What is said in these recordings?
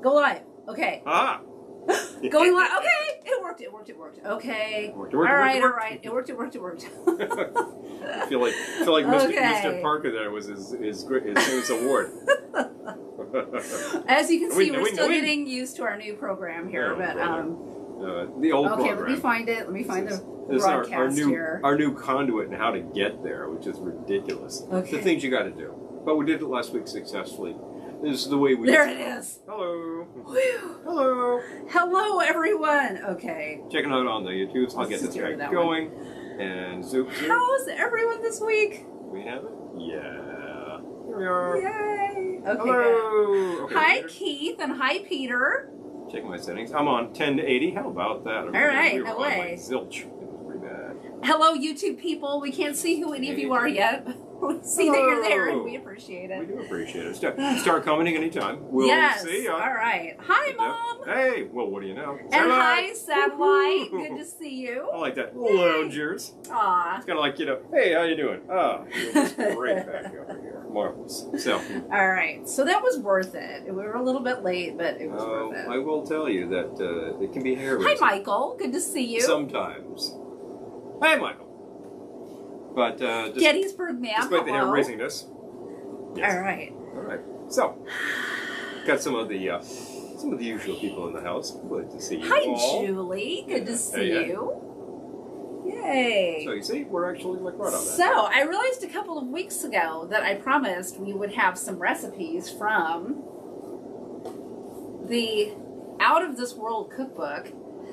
Go live. Okay. Ah. Going live. Okay. It worked. Okay. All right. It worked. I feel like Mr. Parker there was his famous award. As you can see, we're still getting used to our new program here, the old program. Okay, let me find it. Let me find the broadcast here. Our new conduit and how to get there, which is ridiculous. Okay. The things you got to do. But we did it last week successfully. This is the way we. There it is. Hello. Whew. Hello. Hello, everyone. Okay. Checking out on the YouTubes. I'll get this guy going. And zoop. How's everyone this week? We have it. Yeah. Here we are. Yay. Okay. Hello. Okay, hi, Peter. Keith, and hi, Peter. Checking my settings. I'm on 10 to 80. How about that? All right. We were No on way. like zilch. It was pretty bad. Hello, YouTube people. We can't see who any of you are yet. We see that you're there, and we appreciate it. We do appreciate it. Start commenting anytime. We'll yes. see ya. All right. Hi, Mom. Hey. Well, what do you know? And hi, Satellite. Good to see you. I like that. Loungers. Aw. It's kind of like, hey, how you doing? Oh, it's great back over here. Marvelous. So. All right. So that was worth it. We were a little bit late, but it was worth it. I will tell you that it can be hair-raising. Hi, Michael. Good to see you. Sometimes. Hi, Michael. But Gettysburg Man. Despite the hair-raisingness. Yes. All right. All right. So, got some of the usual people in the house. Good to see you. Hi, all. Julie. Good to see you. Yay. So you see, we're actually like right on that. So I realized a couple of weeks ago that I promised we would have some recipes from the Out of This World cookbook.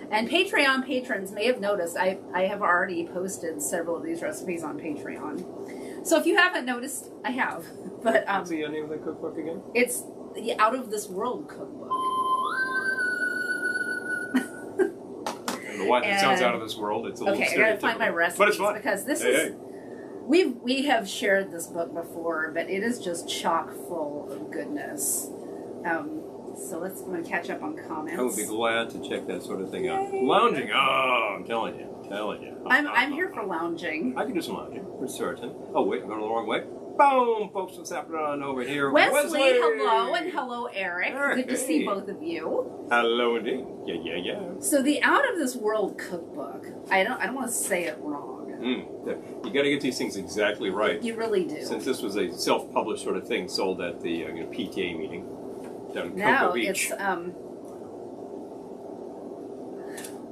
And Patreon patrons may have noticed I have already posted several of these recipes on Patreon. So if you haven't noticed, I have. But what's the name of the cookbook again? It's the Out of This World cookbook. It sounds out of this world. It's a little okay. I gotta find my recipes, but it's fun because this is we have shared this book before, but it is just chock full of goodness. So I'm going to catch up on comments. I would be glad to check that sort of thing out. Lounging, I'm telling you. I'm here for lounging. I can do some lounging, for certain. Oh, wait, I'm going the wrong way. Boom! Folks, what's happening on over here? Wesley, hello, and hello, Eric. Good to see both of you. Hello, indeed. Yeah. So the Out of This World cookbook, I don't want to say it wrong. You got to get these things exactly right. You really do. Since this was a self-published sort of thing sold at the PTA meeting. Down in Cocoa Beach. It's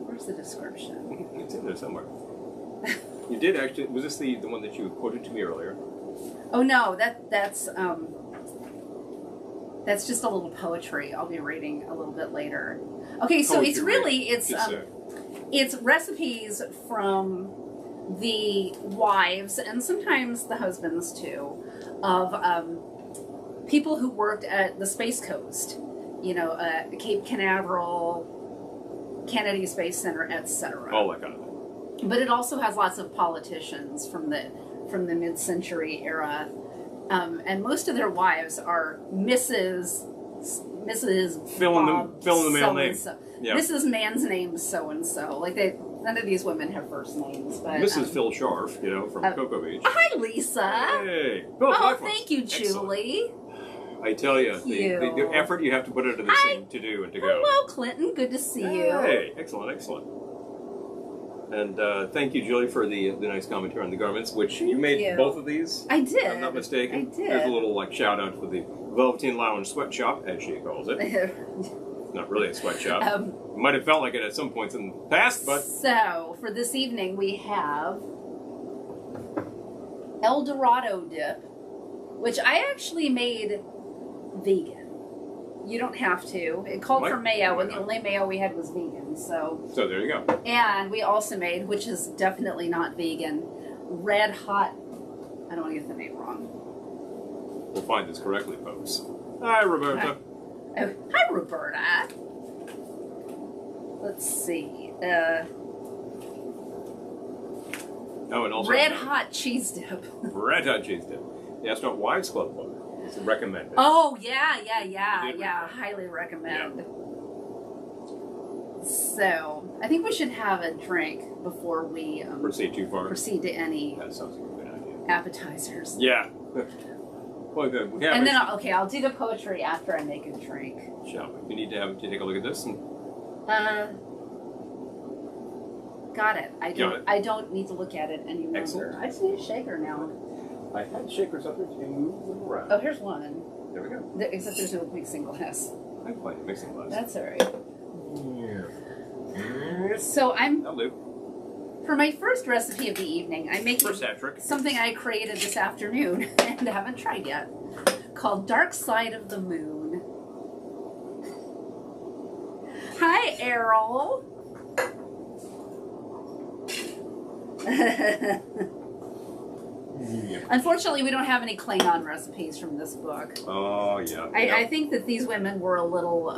where's the description? It's in there somewhere. You did actually. Was this the one that you quoted to me earlier? Oh no, that's just a little poetry. I'll be reading a little bit later. Okay, so Poetry it's really reading. It's recipes from the wives and sometimes the husbands too of people who worked at the Space Coast, Cape Canaveral, Kennedy Space Center, etc. All that kind of thing. But it also has lots of politicians from the mid-century era, and most of their wives are Mrs. Fill in the male name. Yeah. Mrs. Man's name so and so. Like none of these women have first names, but Mrs. Phil Scharf, from Cocoa Beach. Hi, Lisa. Hey. Thank you, Julie. Excellent. I tell you, the effort you have to put into this thing to do and to go. Hello, Clinton. Good to see you. Hey, excellent. And thank you, Julie, for the nice commentary on the garments, which you made both of these. I did. If I'm not mistaken. I did. There's a little shout out to the Velveteen Lounge sweatshop, as she calls it. It's not really a sweatshop. It might have felt like it at some points in the past, but... So, for this evening, we have Eldorado Dip, which I actually made vegan. You don't have to. It called for mayo, and the only mayo we had was vegan, so there you go. And we also made, which is definitely not vegan, Red Hot... I don't want to get the name wrong. We'll find this correctly, folks. Hi, Roberta. Hi, Roberta. Let's see. And also Red Hot Cheese Dip. Red Hot Cheese Dip. The Astronaut Wives Club book. It's recommended. Oh, yeah. Highly recommend. Yeah. So, I think we should have a drink before we proceed too far. Proceed to any that sounds like a good idea. Appetizers. Yeah. Well, good. And then, I'll do the poetry after I make a drink. Shall we? You need to take a look at this. And... got it. I don't need to look at it any longer. Excellent. I just need a shaker now. I had shakers up there to move them around. Oh, here's one. There we go. Except there's no mixing glass. I'm playing a mixing glass. That's all right. Yeah. So That'll do. For my first recipe of the evening, I'm making something I created this afternoon and haven't tried yet, called Dark Side of the Moon. Hi, Errol. Unfortunately, we don't have any Klingon recipes from this book. Oh, yeah. I think that these women were a little,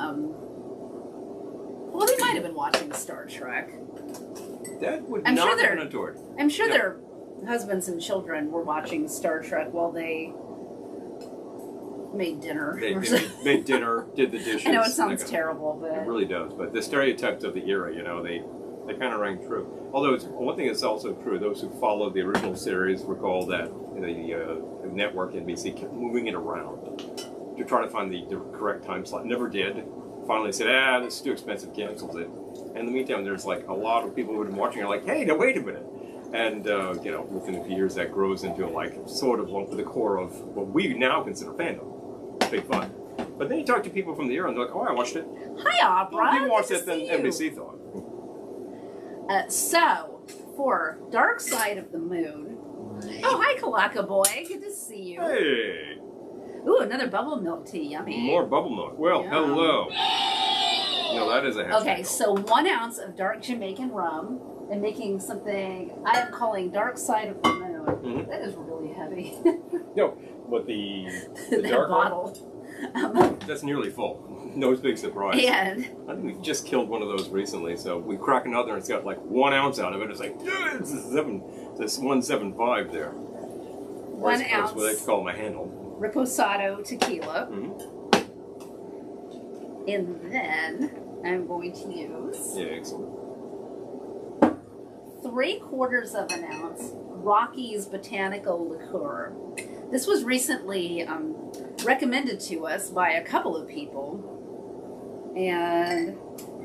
well, they might have been watching Star Trek. That would not have been untoward. I'm sure their husbands and children were watching Star Trek while they made dinner. They made dinner, did the dishes. I know it sounds terrible, but... It really does. But the stereotypes of the era, they kind of rang true. Although one thing that's also true, those who followed the original series recall that the network, NBC, kept moving it around to try to find the correct time slot. Never did. Finally said, this is too expensive, cancels it. And in the meantime, there's like a lot of people who have been watching are like, hey, now wait a minute. And, within a few years, that grows into sort of the core of what we now consider fandom. Big fun. But then you talk to people from the era and they're like, oh, I watched it. Hi, Opera. You watched it, then NBC thought. So, for Dark Side of the Moon. Oh, hi, Kalaka Boy. Good to see you. Hey. Ooh, another bubble milk tea. Yummy. More bubble milk. Well, hello. No, that is a hashtag. Okay, so 1 ounce of dark Jamaican rum and making something I am calling Dark Side of the Moon. Mm-hmm. That is really heavy. No, but the dark bottle. That's nearly full. No big surprise. And I think we just killed one of those recently, so we crack another and it's got like 1 ounce out of it. It's like, it's this 175 there. 1 ounce. That's what they call my handle. Reposado tequila. Mm-hmm. And then I'm going to use... Yeah, excellent. 3/4 of an ounce Rocky's Botanical Liqueur. This was recently recommended to us by a couple of people. And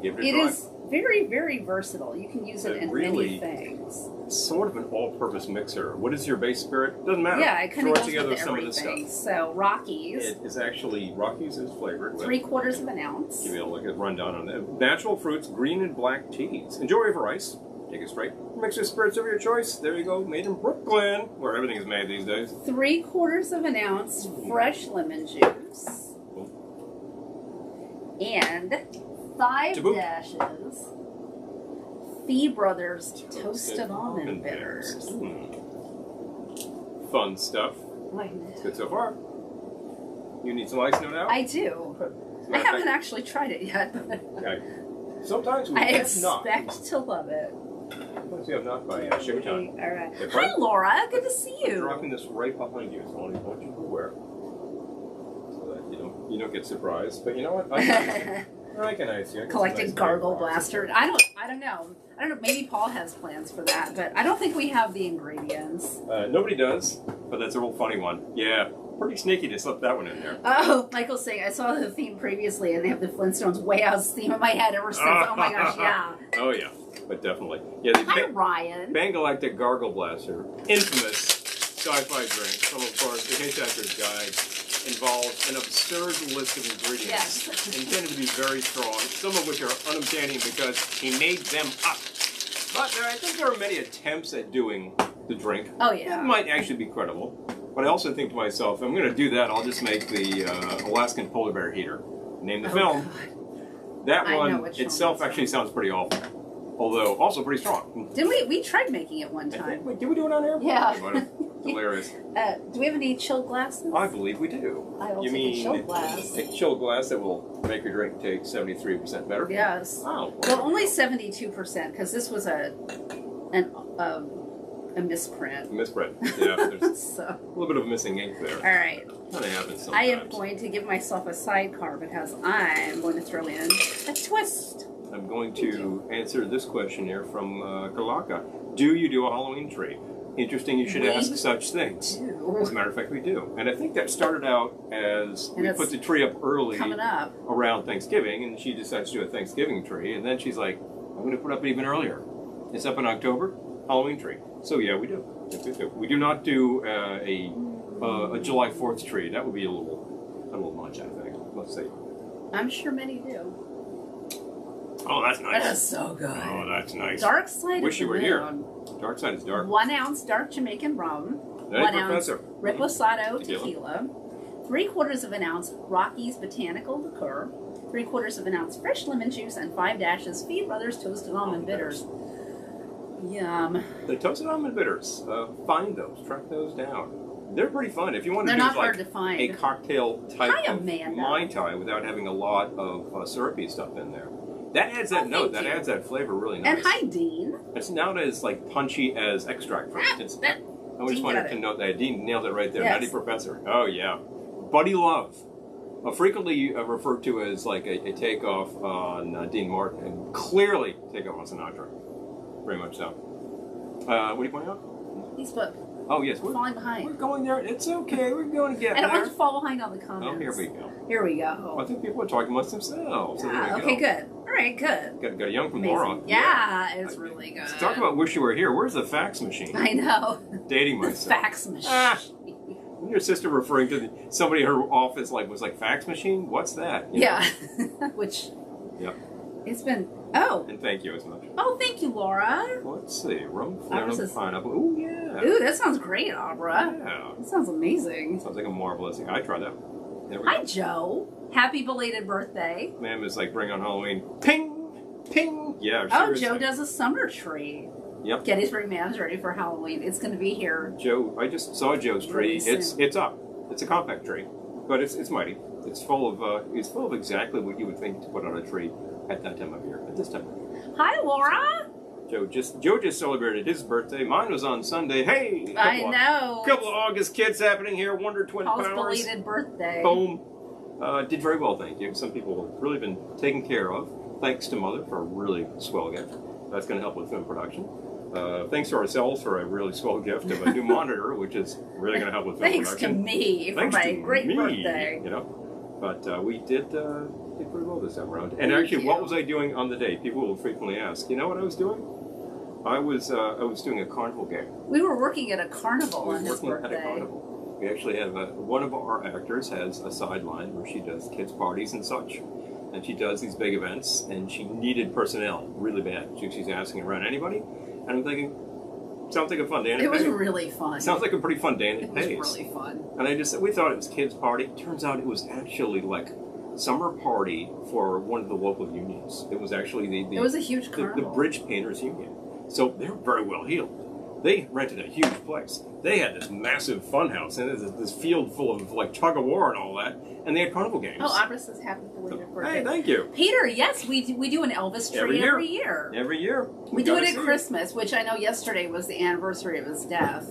it is very, very versatile. You can use it in many things. Sort of an all-purpose mixer. What is your base spirit? Doesn't matter. Yeah, it kind of goes together with some everything. of this stuff. So Rocky's. It is actually Rocky's is flavored. 3/4 of an ounce. Give you a look at rundown on that. Natural fruits, green and black teas. Enjoy over ice. Take it straight. Mix your spirits of your choice. There you go. Made in Brooklyn, where everything is made these days. 3/4 of an ounce fresh lemon juice. And 5 dashes Fee Brothers Toasted Almond Bitters. Fun stuff. It's good so far. You need some ice, no doubt? I do. I haven't actually tried it yet. But sometimes we expect to love it. Sometimes we have not by Sugar Time. All right. Hi, Laura. Good to see you. I'm dropping this right behind you, so I want you to beware. So that you don't get surprised. But you know what? I can ice you. Collecting Gargle Blaster. I don't know. Maybe Paul has plans for that, but I don't think we have the ingredients. Nobody does, but that's a real funny one. Yeah, pretty sneaky to slip that one in there. Oh, Michael's saying, I saw the theme previously, and they have the Flintstones way out theme in my head ever since. Oh my gosh, yeah. Oh yeah, but definitely. Yeah. Hi, Ryan. Bangalactic Gargle Blaster, infamous sci-fi drink from, of course, the Hitchhiker's Guide, involves an absurd list of ingredients intended to be very strong, some of which are unobtainium because he made them up. But I think there are many attempts at doing the drink. Oh, yeah. That might actually be credible. But I also think to myself, if I'm going to do that, I'll just make the Alaskan Polar Bear Heater. Name the film. God. That one itself actually sounds pretty awful. Although, also pretty strong. Didn't we tried making it one time. Did we do it on air? Yeah. Hilarious. Do we have any chilled glasses? I believe we do. You mean a chilled glass? A chilled glass that will make your drink take 73% better? Yes. Oh. Well, only 72% because this was a misprint. Misprint. Yeah. There's so. a little bit of missing ink there. All right. That happens sometimes. I am going to give myself a sidecar because I'm going to throw in a twist. I'm going to answer this question here from Kalaka. Do you do a Halloween tree? Interesting you should ask such things. As a matter of fact, we do. And I think that started out as we put the tree up early around Thanksgiving, and she decides to do a Thanksgiving tree, and then she's like, I'm going to put up even earlier. It's up in October, Halloween tree. So yeah, we do. We do not do a July 4th tree. That would be a little much, I think. Let's see. I'm sure many do. Oh, that's nice. That is so good. Oh, that's nice. Dark side Wish you were here. Dark side is dark. 1 ounce dark Jamaican rum. 1 ounce Reposado tequila. 3/4 of an ounce Rockies botanical liqueur. 3/4 of an ounce fresh lemon juice, and 5 dashes Feed Brothers toasted almond bitters. Yum. The toasted almond bitters. Find those. Track those down. They're pretty fun. If you want to do a cocktail type of Mai Tai without having a lot of syrupy stuff in there. That adds that note. That adds that flavor really nice. And hi, Dean. It's not as punchy as extract, for instance. I just wanted to note that Dean nailed it right there. Yes. Nutty Professor. Oh yeah. Buddy Love. Frequently referred to as a takeoff on Dean Martin, and clearly takeoff on Sinatra. Very much so. What are you pointing out? Facebook. Oh yes, we're falling behind. We're going there. It's okay. We're going to get there. I don't want to fall behind on the comments. Oh, here we go. Here we go. I think people are talking amongst themselves. Yeah, okay, good. All right, good. Got a young from Laura. Yeah, it's really good. So talk about wish you were here. Where's the fax machine? I know. Dating myself. The fax machine. Your sister referring to somebody in her office was like fax machine. What's that? Yeah. Which. Yep. It's been. Oh. And thank you as much. Oh, thank you, Laura. Let's see. Rum flannel pineapple. Ooh, yeah. Ooh, that sounds great, Abra. Yeah. That sounds amazing. Sounds like a marvelous thing. I try that. There we go. Hi, Joe. Happy belated birthday. Ma'am is bring on Halloween. Ping! Ping! Yeah, oh, Joe does a summer tree. Yep. Gettysburg Man's ready for Halloween. It's going to be here. Joe, I just saw Joe's tree. It's up. It's a compact tree, but it's mighty. It's full of exactly what you would think to put on a tree at that time of year. At this time of year. Hi, Laura. Joe just celebrated his birthday. Mine was on Sunday. Hey, I know. Couple of August kids happening here. Wonder Twin Paul's Powers. Belated birthday. Boom. Did very well, thank you. Some people have really been taken care of. Thanks to Mother for a really swell gift. That's going to help with film production. Thanks to ourselves for a really swell gift of a new monitor, which is really going to help with film production. Thanks to me for my great birthday. But we did pretty well this time around. And actually, what was I doing on the day? People will frequently ask. You know what I was doing? I was doing a carnival game. We were working at a carnival on his birthday. At a carnival. We actually have one of our actors has a sideline where she does kids' parties and such. And she does these big events, and she needed personnel really bad. She's asking around anybody, and I'm thinking, sounds like a fun day. It was really fun. Sounds like a pretty fun day. It was really fun. And we thought it was kids' party. Turns out it was actually summer party for one of the local unions. It was actually it was a huge carnival. The Bridge Painters Union. So they're very well heeled. They rented a huge place. They had this massive fun house and this field full of tug of war and all that. And they had carnival games. Oh, Abra says happy belated birthday. Hey, thank you. Peter, yes, we do an Elvis tree every year. Every year. We do it at Christmas, which I know yesterday was the anniversary of his death.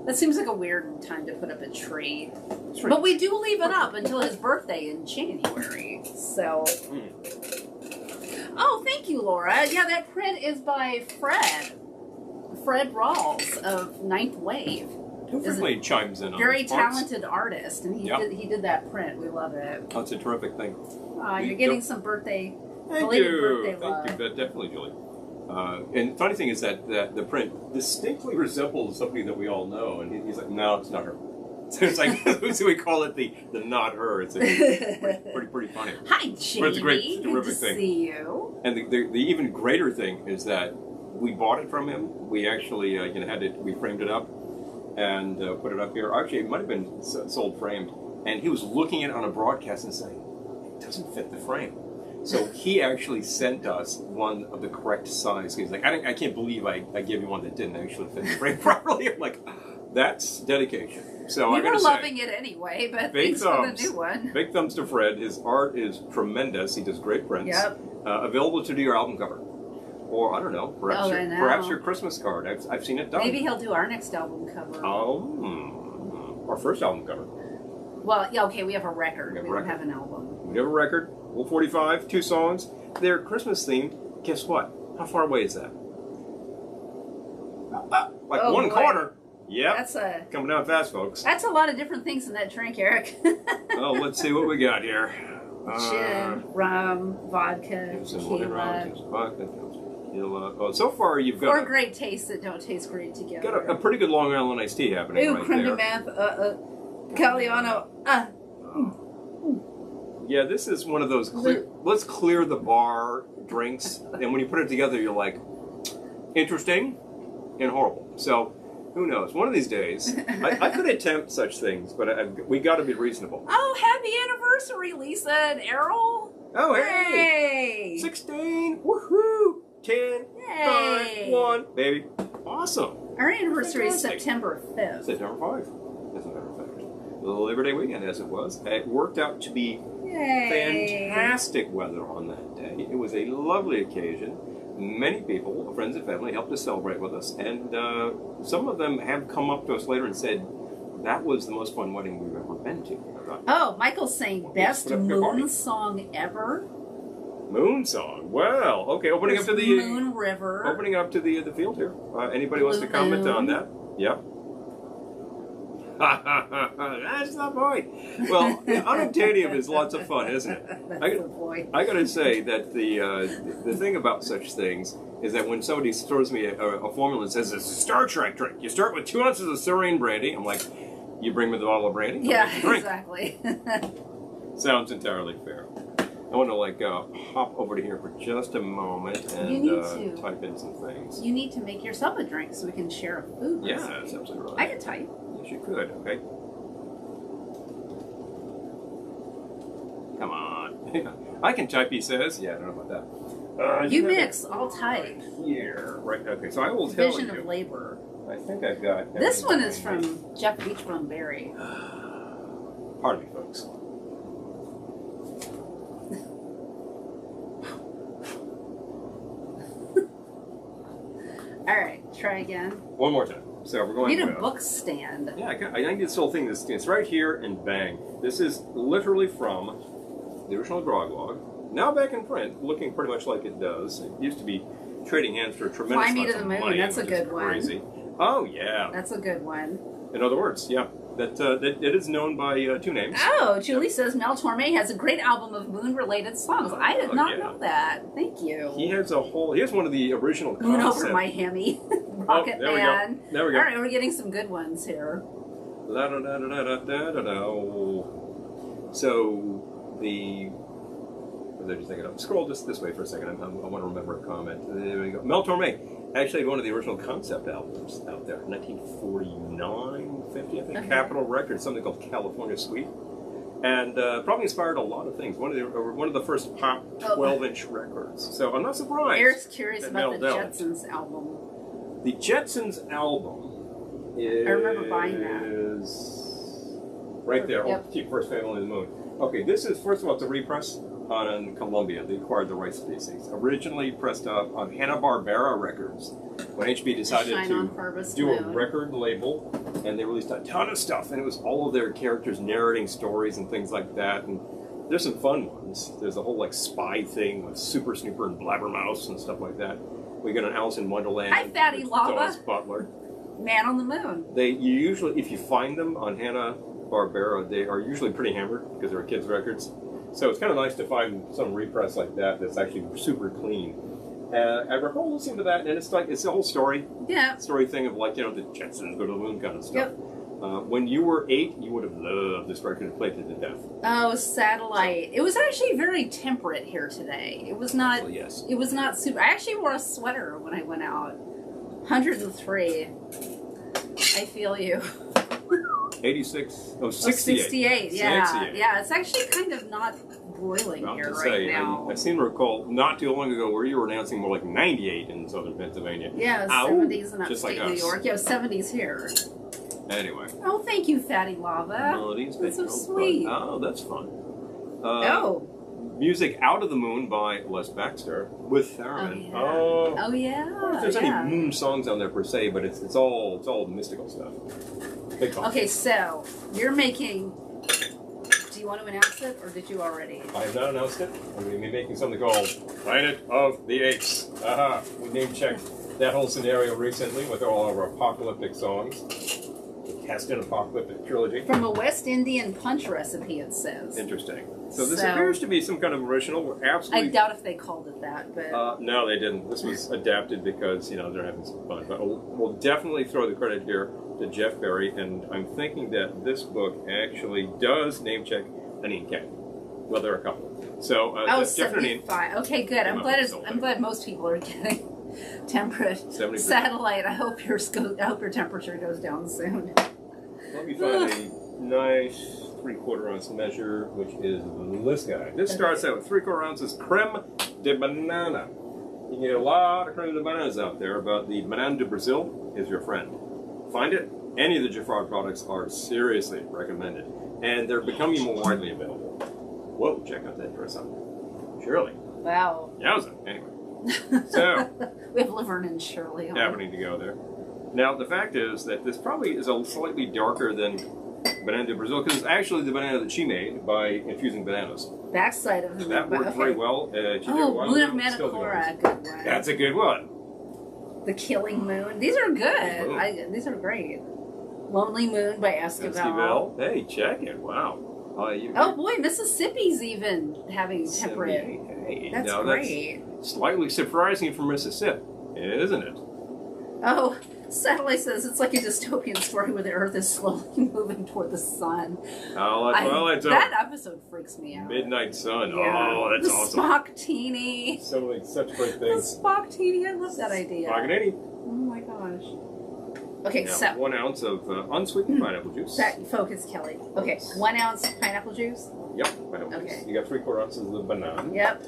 That seems like a weird time to put up a tree. But we do leave it up until his birthday in January. So. Oh, thank you, Laura. Yeah, that print is by Fred Rawls of Ninth Wave. Who frequently chimes in on very talented artist, and he did that print. We love it. Oh, it's a terrific thing. You're getting some birthday. Thank you. Definitely, Julie. And the funny thing is that the print distinctly resembles somebody that we all know, and he's like, no, it's not her. So it's like, so we call it the not her. It's pretty funny. Hi, Jamie. But it's a terrific Good to thing. See you. And the even greater thing is that we bought it from him. We actually we framed it up and put it up here. Actually, it might have been sold framed. And he was looking at it on a broadcast and saying, it doesn't fit the frame. So he actually sent us one of the correct size. He's like, I can't believe I gave you one that didn't actually fit the frame properly. I'm like, that's dedication. So we were loving it anyway, but thanks for the new one. Big thumbs to Fred. His art is tremendous. He does great prints. Yep. Available to do your album cover. Or, I don't know, perhaps your Christmas card. I've seen it done. Maybe he'll do our next album cover. Our first album cover. Well, yeah, okay, we have a record. We don't have an album. We have a record. 45, 2 songs. They're Christmas themed. Guess what? How far away is that? Like Oh, one boy. quarter. Yep. That's coming down fast, folks. That's a lot of different things in that drink, Eric. Oh, let's see what we got here. Gin, rum, vodka, tequila. Oh, so far you've got 4 great tastes that don't taste great together. got a pretty good Long Island iced tea happening Ooh, right creme there. de menthe, Galliano, Yeah, this is one of those let's clear the bar drinks, and when you put it together, you're like, interesting and horrible. So, who knows? One of these days, I could attempt such things, but we got to be reasonable. Oh, happy anniversary, Lisa and Errol. Oh, hey! 16, woohoo! 10, 5, 1, baby. Awesome. Our anniversary is Fantastic. September 5th. September 5th, as a matter of fact. The Labor Day weekend, as it was. It worked out to be fantastic weather on that day. It was a lovely occasion. Many people, friends and family, helped to celebrate with us, and some of them have come up to us later and said, that was the most fun wedding we've ever been to. Oh, Michael's saying best moon song ever. Moon song. Well, okay. Opening up to the Moon River. Opening up to the field here. Anybody wants to comment on that? Yep. That's the point. Well, Unobtainium is lots of fun, isn't it? That's the point. I got to say that the thing about such things is that when somebody throws me a formula and says it's a Star Trek drink, you start with 2 ounces of Syrian brandy. I'm like, you bring me the bottle of brandy? Yeah, exactly. Sounds entirely fair. I want to hop over to here for just a moment and type in some things. You need to make yourself a drink so we can share a food recipe. Yeah, that's absolutely right. I can type. Yes, you could. Okay. Come on. I can type, he says. Yeah, I don't know about that. You mix. I'll type. Here. Right. Okay, so I will tell you. Division of labor. I think I've got... This one is from Jeff Beachbone Berry. Pardon me, folks. All right, try again. One more time. So we're going. We need a book stand. Yeah, I think this whole thing. It's right here and bang. This is literally from the original Grog, now back in print, looking pretty much like it does. It used to be trading hands for a tremendous Fly Me amount to the of Moon. money, That's a which good is one. crazy. Oh yeah. That's a good one. In other words, yeah. That it is known by 2 names. Oh, Julie says Mel Torme has a great album of moon-related songs. I did not know that. Thank you. He has one of the original Moon concept. over my hammy. Rocket there Man. We go. There we go. All right, we're getting some good ones here. La da da da da da da da da. So the. What was I just thinking of? Scroll just this way for a second. I want to remember a comment. There we go. Mel Torme. Actually, one of the original concept albums out there, 1949, 50, I think. Okay. Capitol Records, something called California Suite, and probably inspired a lot of things. One of the first pop 12-inch records. So I'm not surprised. Eric's curious about the Jetsons album. The Jetsons album is. I remember buying that. Right there. Yep. Oh, First Family of the Moon. Okay, this is first of all it's a repress. On Columbia, they acquired the rights to these things. Originally pressed up on Hanna-Barbera Records, when HB decided to do a record label, and they released a ton of stuff, and it was all of their characters narrating stories and things like that. And there's some fun ones. There's a whole spy thing with Super Snooper and Blabbermouse and stuff like that. We got an Alice in Wonderland. Hi, Fatty Lava. Dawes Butler. Man on the Moon. You usually, if you find them on Hanna-Barbera, they are usually pretty hammered because they're kids' records. So it's kind of nice to find some repress like that that's actually super clean. I recall listening to that, and it's a whole story. Yeah. Story thing of the Jetsons go to the moon kind of stuff. Yep. When you were 8, you would have loved this record and played it to death. Oh, Satellite. It was actually very temperate here today. It was not. Well, yes. It was not super. I actually wore a sweater when I went out. 103. I feel you. 86. Oh, 68. 68, yeah. 68. Yeah, it's actually kind of not boiling here right now. I seem to recall not too long ago where you were announcing more like 98 in southern Pennsylvania. Yeah, 70s in upstate New York. Yeah, 70s here. Anyway. Oh, thank you, Fatty Lava. That's so sweet. Oh, that's fun. Music Out of the Moon by Les Baxter with Theremin. Oh, yeah. I don't know if there's any moon songs on there per se, but it's all mystical stuff. Okay, so you're making. Do you want to announce it, or did you already? I have not announced it. I'm going to be making something called Planet of the Apes. Aha! We name checked that whole scenario recently with all of our apocalyptic songs. The Cast-in Apocalyptic Trilogy. From a West Indian punch recipe, it says. Interesting. So this appears to be some kind of original. We're absolutely. I doubt if they called it that, but. No, they didn't. This was adapted because, you know, they're having some fun. But we'll definitely throw the credit here to Jeff Berry, and I'm thinking that this book actually does name check Honey and Cat. Well, there are a couple. So, Jeff 75. Okay, good. I'm glad most people are getting temperate. 70%. Satellite. I hope your temperature goes down soon. Let me find a nice 3/4 ounce measure, which is this guy. This starts out with 3/4 ounces creme de banana. You can get a lot of creme de bananas out there, but the banana de Brazil is your friend. Find it. Any of the Jafar products are seriously recommended, and they're becoming more widely available. Whoa, check out that dress up. Shirley. Wow. Yowza. Anyway. So. We have Laverne and Shirley on. Happening to go there. Now, the fact is that this probably is a slightly darker than Banana de Brazil, because it's actually the banana that she made by infusing bananas. Backside of the that worked very well. Moon of Manacora, good one. That's a good one. The Killing Moon. These are good. These are great. Lonely Moon by Esquivel. Hey, check it. Wow. Oh boy, Mississippi's even having temperate. Hey, that's great. That's slightly surprising for Mississippi, isn't it? Oh, Satellite says it's like a dystopian story where the Earth is slowly moving toward the sun. That episode freaks me out. Midnight Sun. Yeah. Oh, that's awesome. Spock-teeny. Such great things. The Spock-teeny. I love that idea. Spock-teeny. Oh my gosh. Okay, now, so 1 ounce of unsweetened pineapple juice. Focus, Kelly. Okay, 1 ounce pineapple juice. Yep, pineapple juice. You got 3/4 ounces of banana. Yep.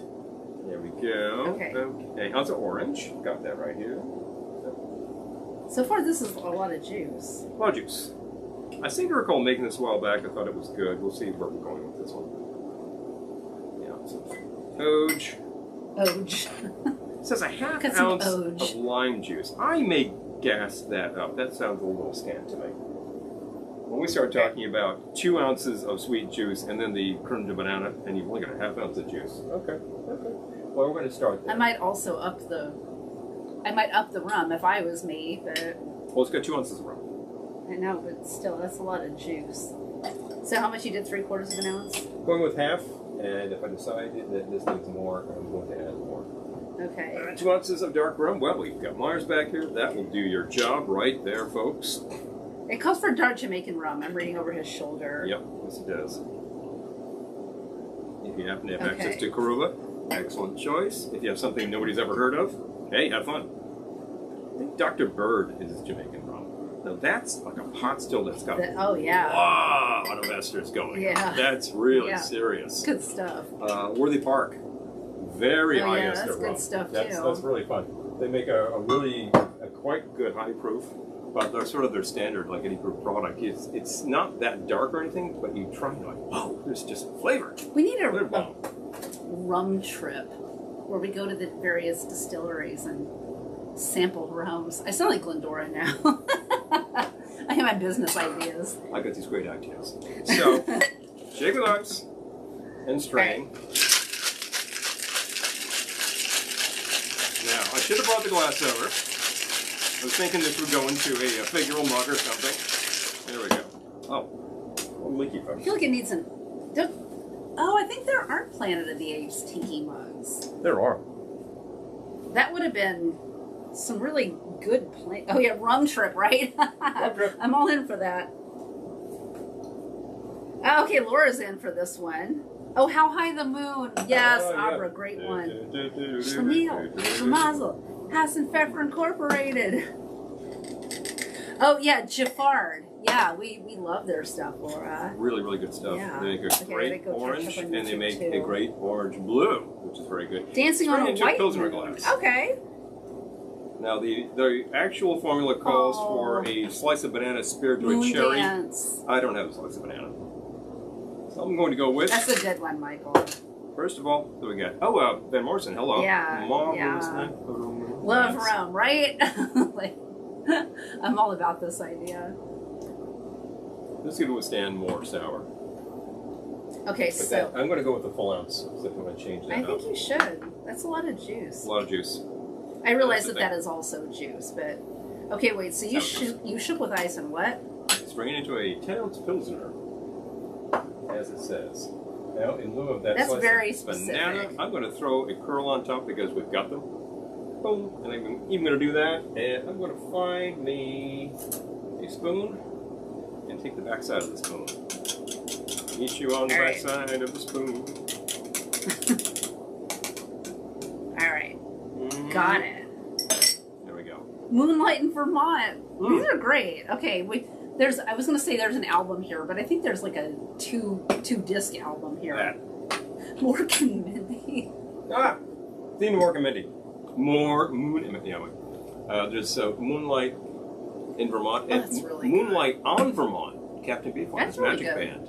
There we go. Okay. Ounce of orange. Got that right here. So far, this is a lot of juice. A lot of juice. I seem to recall making this a while back. I thought it was good. We'll see where we're going with this one. Yeah, so Oge. It says a half ounce of lime juice. I may gas that up. That sounds a little scant to me. When we start talking about 2 ounces of sweet juice and then the creme de banana, and you've only got a half ounce of juice. Okay. Well, we're going to start there. I might also up the rum if I was me, but... Well, it's got 2 ounces of rum. I know, but still, that's a lot of juice. So how much you did 3/4 of an ounce? Going with half, and if I decide that this needs more, I'm going to add more. Okay. 2 ounces of dark rum. Well, we've got Myers back here. That will do your job right there, folks. It calls for dark Jamaican rum. I'm reading over his shoulder. Yep, yes it does. If you happen to have access to Karuba, excellent choice. If you have something nobody's ever heard of, hey, have fun. I think Dr. Bird is Jamaican rum. Now that's like a pot still that's got a lot of esters going. Yeah. That's really serious. Good stuff. Worthy Park. Very high ester rum. Good stuff too. That's really fun. They make a quite good high proof, but they're sort of their standard, like any proof product. It's not that dark or anything, but you try and you're like, whoa, there's just flavor. We need a rum trip where we go to the various distilleries and sample rums. I sound like Glendora now. I have my business ideas. I got these great ideas. So, shake with ice and strain. Now, I should have brought the glass over. I was thinking this would go into a figural mug or something. There we go. Oh, a little leaky, folks. I feel like it needs an... Oh, I think there are Planet of the Apes tiki mugs. There are. That would have been some really good Oh yeah, rum trip, right? Rum trip. I'm all in for that. Oh, okay, Laura's in for this one. Oh, How High the Moon. Yes, Abra, great one. Shamil, Shamazel, Hassan Pfeffer Incorporated. Oh yeah, Jafar. Yeah, we love their stuff, Laura. Really, really good stuff. Yeah. They make a great orange, and they make a great orange blue, which is very good. Dancing on a White Pilsner glass. Okay. Now, the actual formula calls for a slice of banana speared to a cherry. Dance. I don't have a slice of banana. So I'm going to go with... That's a good one, Michael. First of all, what do we got? Oh, Van Morrison, hello. Yeah. Marvelous. Yeah. Love rum, right? Like, I'm all about this idea. This could withstand more sour. Okay, so... I'm going to go with the full ounce, so I'm going to change that I think you should. That's a lot of juice. A lot of juice. I realize that is also juice, but okay, wait. So you shook with ice and what? It's bringing it into a 10-ounce Pilsner, as it says. Now, in lieu of that that's slice very of specific. banana, I'm going to throw a curl on top because we've got them. Boom. And I'm even going to do that, and I'm going to find me a spoon and take the back side of the spoon. Meet you on the back side of the spoon. All right. Got it. There we go. Moonlight in Vermont. These are great. Okay, I was going to say there's an album here, but I think there's like a two disc album here. Mork and Mindy. Theme Mork and Mindy. More Moon and Mindy. There's Moonlight in Vermont. Oh, that's really Moonlight on Vermont. Captain Beefheart's really Magic Band.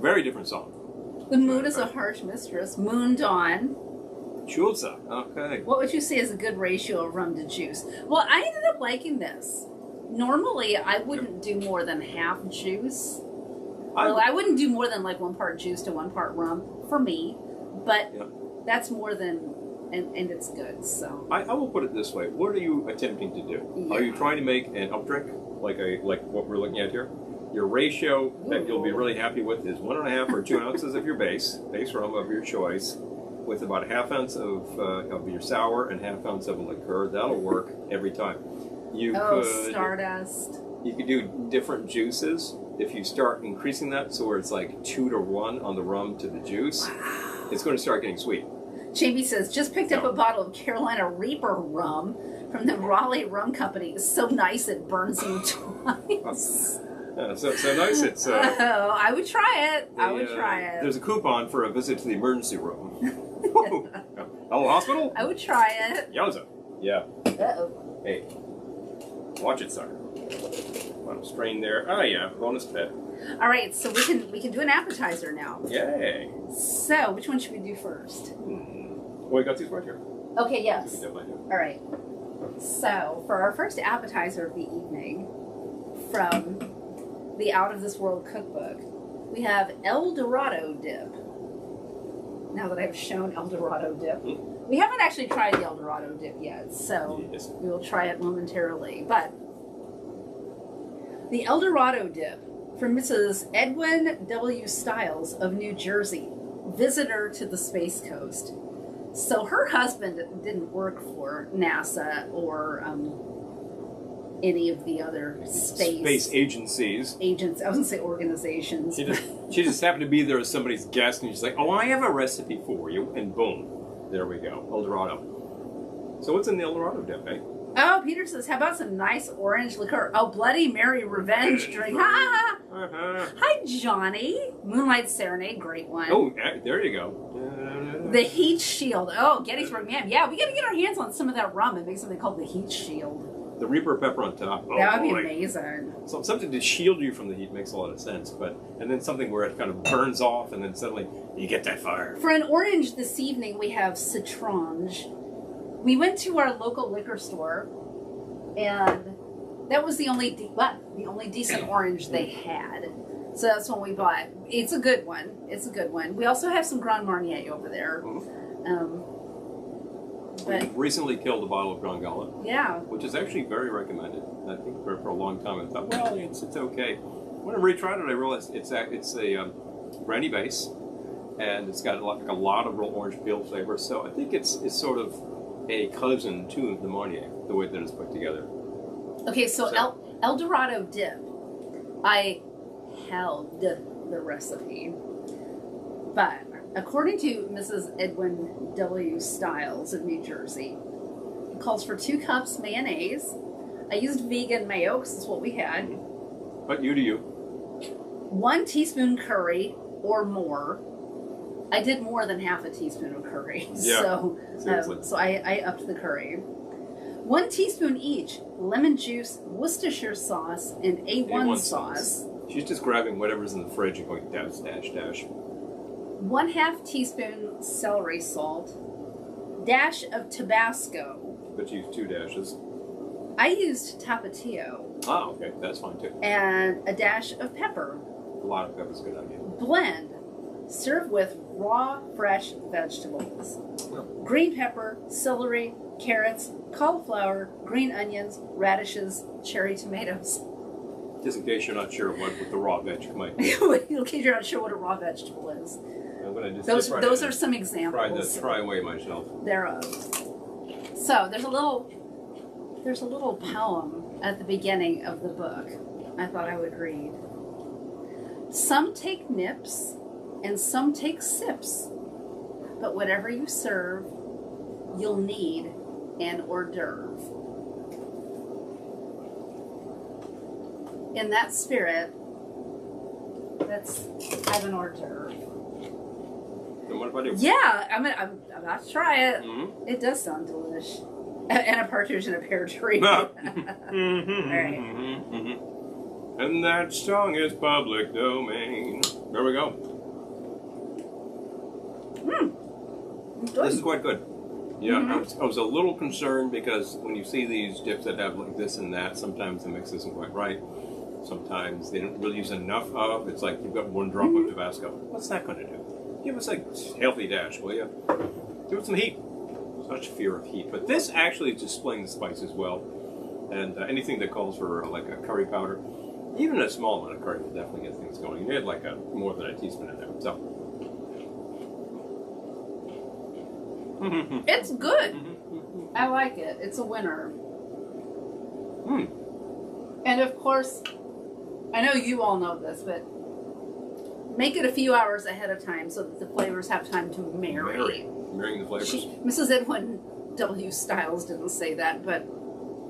Very different song. The moon is a harsh mistress. Moon Dawn. Chulza. Okay. What would you say is a good ratio of rum to juice? Well, I ended up liking this. Normally, I wouldn't do more than half juice. I wouldn't do more than like 1 part juice to 1 part rum for me. But that's more than, and it's good. So I will put it this way: what are you attempting to do? Yeah. Are you trying to make an up drink like what we're looking at here? Your ratio that you'll be really happy with is 1.5 or 2 ounces of your base rum of your choice, with about 1/2 ounce of your sour and 1/2 ounce of a liqueur. That'll work every time. You could Stardust. You could do different juices if you start increasing that, so where it's like 2 to 1 on the rum to the juice. Wow. It's going to start getting sweet. Jamie says, just picked up a bottle of Carolina Reaper rum from the Raleigh Rum Company. It's so nice it burns you twice. So nice it's... I would try it. I would try it. There's a coupon for a visit to the emergency room. Hello, hospital? I would try it. Yowza. Yeah. Uh-oh. Hey. Watch it, sucker. Want to strain there. Oh, yeah. Bonus pet. All right, so we can do an appetizer now. Yay. So, which one should we do first? Well, we got these right here. Okay, yes. All right. So, for our first appetizer of the evening, from the Out of This World cookbook, we have Eldorado Dip. Now that I've shown Eldorado Dip, we haven't actually tried the Eldorado Dip yet, so we will try it momentarily. But the Eldorado Dip from Mrs. Edwin W. Stiles of New Jersey, visitor to the Space Coast. So her husband didn't work for NASA or any of the other space agencies. I was going to say organizations. She just happened to be there as somebody's guest, and she's like, oh, I have a recipe for you, and boom, there we go, Eldorado. So what's in the Eldorado Dip, eh? Oh, Peter says, how about some nice orange liqueur? Oh, Bloody Mary Revenge drink. Hi, Johnny. Moonlight Serenade, great one. Oh, there you go. The Heat Shield. Oh, Gettysburg, man. Yeah, we got to get our hands on some of that rum and make something called the Heat Shield. The Reaper pepper on top. Oh, that would be amazing. So something to shield you from the heat makes a lot of sense, and then something where it kind of burns off, and then suddenly you get that fire. For an orange this evening, we have Citronge. We went to our local liquor store, and that was the only decent orange they had. So that's what we bought. It's a good one. We also have some Grand Marnier over there. We recently killed a bottle of Grand Gala. Yeah. Which is actually very recommended. I think for a long time I thought, well, it's okay. When I retried it, I realized it's a brandy base, and it's got a lot of real orange peel flavor. So I think it's sort of a cousin to the Marnier, the way that it's put together. Okay, so Eldorado Dip. I held the recipe, but according to Mrs. Edwin W. Stiles of New Jersey, it calls for 2 cups mayonnaise. I used vegan mayo because it's what we had. But you do you. 1 teaspoon curry or more. I did more than half a teaspoon of curry. Yeah, so I upped the curry. 1 teaspoon each lemon juice, Worcestershire sauce, and A1 sauce. She's just grabbing whatever's in the fridge and going dash, dash, dash. 1/2 teaspoon celery salt, dash of Tabasco. But you used 2 dashes. I used Tapatio. Oh, okay, that's fine too. And a dash of pepper. A lot of pepper's a good idea. Blend. Serve with raw, fresh vegetables. Green pepper, celery, carrots, cauliflower, green onions, radishes, cherry tomatoes. Just in case you're not sure what the raw veg might be. In case you're not sure what a raw vegetable is. I'm gonna just those are some examples. Try away myself. Thereof. So there's a little poem at the beginning of the book I thought I would read. Some take nips and some take sips, but whatever you serve, you'll need an hors d'oeuvre. In that spirit, let's have an hors d'oeuvre. And what about you? Yeah, I'm about to try it. Mm-hmm. It does sound delish. And a partridge in a pear tree. Mm-hmm. All right. Mm-hmm. And that song is public domain. There we go. This is quite good. Yeah, I was a little concerned because when you see these dips that have like this and that, sometimes the mix isn't quite right. Sometimes they don't really use enough of. It's like you've got one drop of Tabasco. What's that going to do? Give us a healthy dash, will you? Give it some heat. Such fear of heat. But this actually is displaying the spice as well. And anything that calls for like a curry powder, even a small amount of curry will definitely get things going. You had like more than a teaspoon in there. So. It's good. I like it. It's a winner. And of course, I know you all know this, but make it a few hours ahead of time so that the flavors have time to marry. Marrying the flavors. Mrs. Edwin W. Stiles didn't say that, but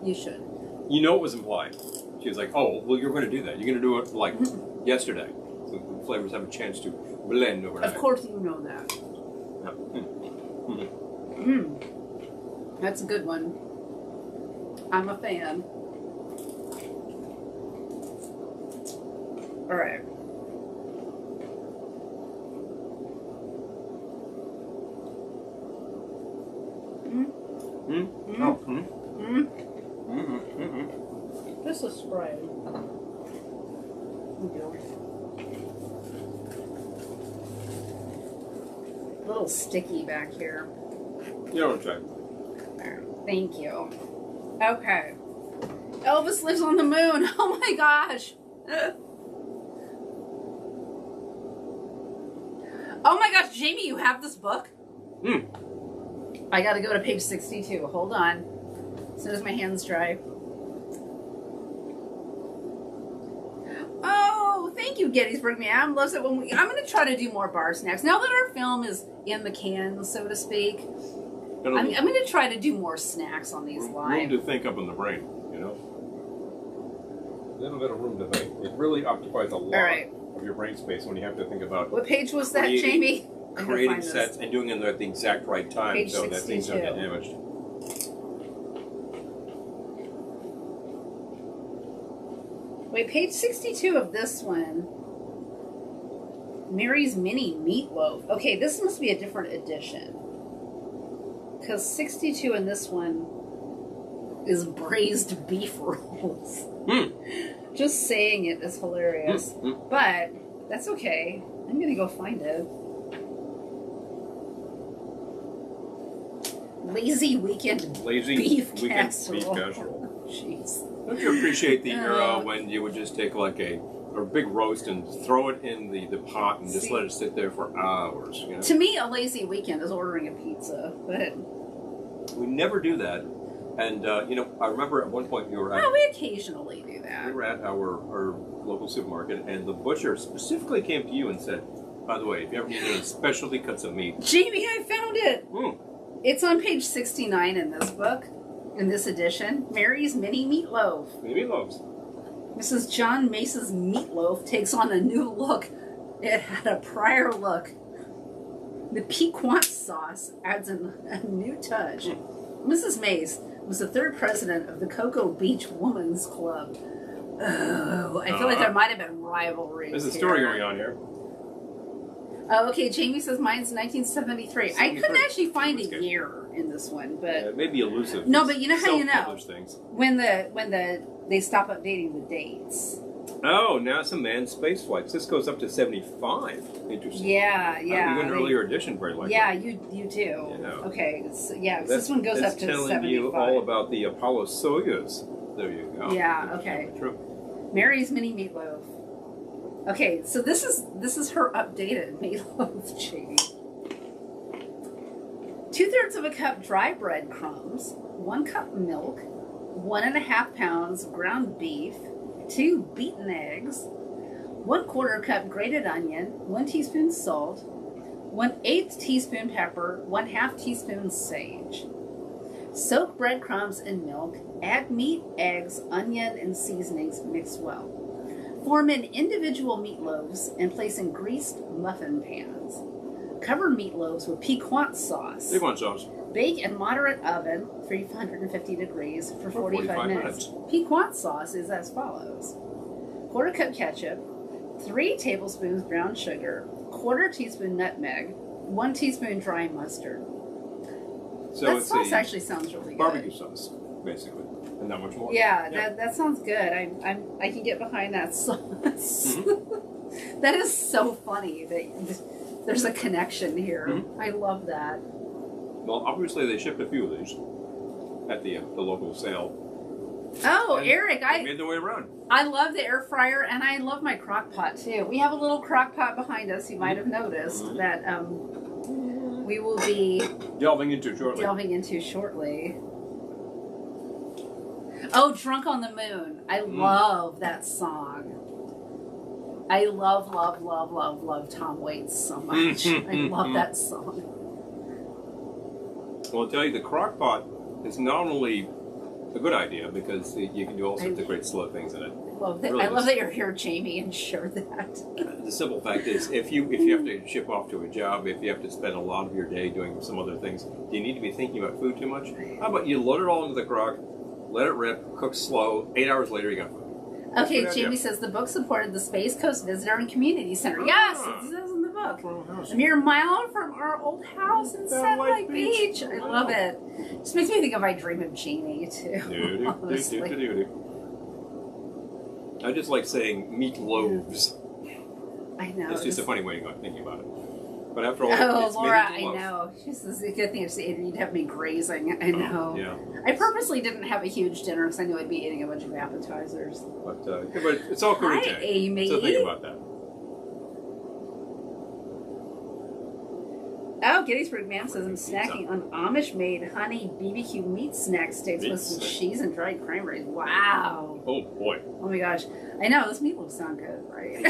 you should. You know it was implied. She was like, oh, well, you're going to do that. You're going to do it like yesterday. So the flavors have a chance to blend overnight. Of course you know that. That's a good one. I'm a fan. All right. This is spray. A little sticky back here. You know what I'm saying. Alright, thank you. Okay. Elvis lives on the moon. Oh my gosh. Oh my gosh, Jamie, you have this book? I gotta go to page 62. Hold on. As soon as my hands dry. Oh, thank you, Gettysburg Man. Loves it when I'm gonna try to do more bar snacks. Now that our film is in the can, so to speak, I'm gonna try to do more snacks on these live. Room to think up in the brain, you know? A little bit of room to think. It really occupies a lot of your brain space when you have to think about... What page was that, Jamie? Creating sets and doing it at the exact right time page so 62. that things don't get damaged. Wait, page 62 of this one. Mary's Mini Meatloaf. Okay, this must be a different edition. Because 62 in this one is braised beef rolls. Just saying it is hilarious. But that's okay. I'm going to go find it. Lazy Weekend Beef Casserole. Jeez. Don't you appreciate the era when you would just take like a big roast and throw it in the pot and just let it sit there for hours? You know? To me, a lazy weekend is ordering a pizza, but... We never do that. And, you know, I remember at one point you were at... Well, we occasionally do that. We were at our local supermarket, and the butcher specifically came to you and said, by the way, if you ever need any specialty cuts of meat... Jamie, I found it! It's on page 69 in this book, in this edition. Mary's Mini Meatloaf. Mini Meatloaves. Mrs. John Mace's Meatloaf takes on a new look. It had a prior look. The piquant sauce adds a new touch. Mrs. Mace was the third president of the Cocoa Beach Women's Club. Oh, I feel like there might have been rivalry. There's a story going on here. Oh, okay. Jamie says mine's 1973. I couldn't actually find a year in this one, but it may be elusive. No, but you know how you know things. when they stop updating the dates. Oh, NASA manned space flights. This goes up to 75. Interesting. Yeah. Even an earlier edition, very likely. Yeah, you do. Yeah. Okay, so, this one goes up to 75. That's telling you all about the Apollo Soyuz. There you go. Yeah. Okay. True. Mary's mini meatloaf. Okay, so this is her updated meatloaf, Jamie. 2/3 of a cup dry breadcrumbs, 1 cup milk, 1.5 pounds ground beef, 2 beaten eggs, 1/4 cup grated onion, 1 teaspoon salt, 1/8 teaspoon pepper, 1/2 teaspoon sage. Soak breadcrumbs in milk, add meat, eggs, onion, and seasonings, mix well. Form in individual meatloaves and place in greased muffin pans. Cover meatloaves with piquant sauce. Piquant sauce. Bake in moderate oven, 350 degrees, for 45 minutes. Piquant sauce is as follows. 1/4 cup ketchup, 3 tablespoons brown sugar, 1/4 teaspoon nutmeg, 1 teaspoon dry mustard. So that sauce actually sounds really good. Barbecue sauce, basically, and not much more. Yeah. That sounds good. I can get behind that sauce. That is so funny that there's a connection here. I love that. Well, obviously they shipped a few of these at the local sale. Oh, and Eric, they made their way around. I love the air fryer, and I love my crock pot too. We have a little crock pot behind us. You might have noticed that we will be delving into shortly. Oh, Drunk on the Moon. I love that song. I love Tom Waits so much. I love that song. Well, I'll tell you, the crock pot is not only a good idea because you can do all sorts of great slow things in it. I love that you're here, Jamie, and share that. The simple fact is, if you have to ship off to a job, if you have to spend a lot of your day doing some other things, do you need to be thinking about food too much? How about you load it all into the crock, let it rip, cook slow, 8 hours later you got food. Okay, Jamie says the book supported the Space Coast Visitor and Community Center. Yes, it says in the book. A mere mile from our old house in Satellite Beach. I love it. Just makes me think of I Dream of Jamie, too. I just like saying meatloaves. I know. It's just a funny way of thinking about it. But after all, it's Laura, I know. She says the good thing is you'd have me grazing. I know. Yeah. I purposely didn't have a huge dinner because I knew I'd be eating a bunch of appetizers. But it's all good. Hi, Amy. So think about that. Oh, Gettysburg Ma'am says I'm snacking on Amish-made honey BBQ meat snack sticks with some cheese and dried cranberries. Wow. Oh, boy. Oh, my gosh. I know. Those meatloafs sound good, right?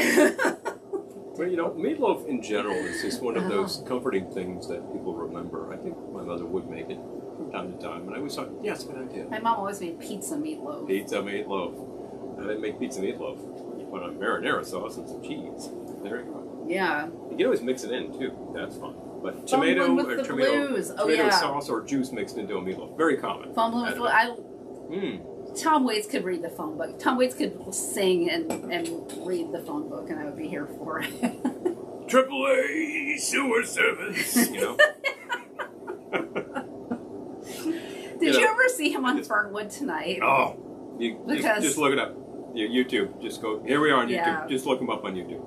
Well, meatloaf in general is just one of those comforting things that people remember. I think my mother would make it from time to time, and I always thought, yeah, it's a good idea. My mom always made pizza meatloaf. I didn't make pizza meatloaf. You put on marinara sauce and some cheese. There you go. Yeah. You can always mix it in, too. That's fun. But tomato sauce or juice mixed into a meatloaf. Very common. Phone Blues. Tom Waits could read the phone book. Tom Waits could sing and read the phone book, and I would be here for it. AAA sewer service, Did you ever see him on Fernwood Tonight? Oh, just look it up. YouTube. Just go. Here we are on YouTube. Yeah. Just look him up on YouTube.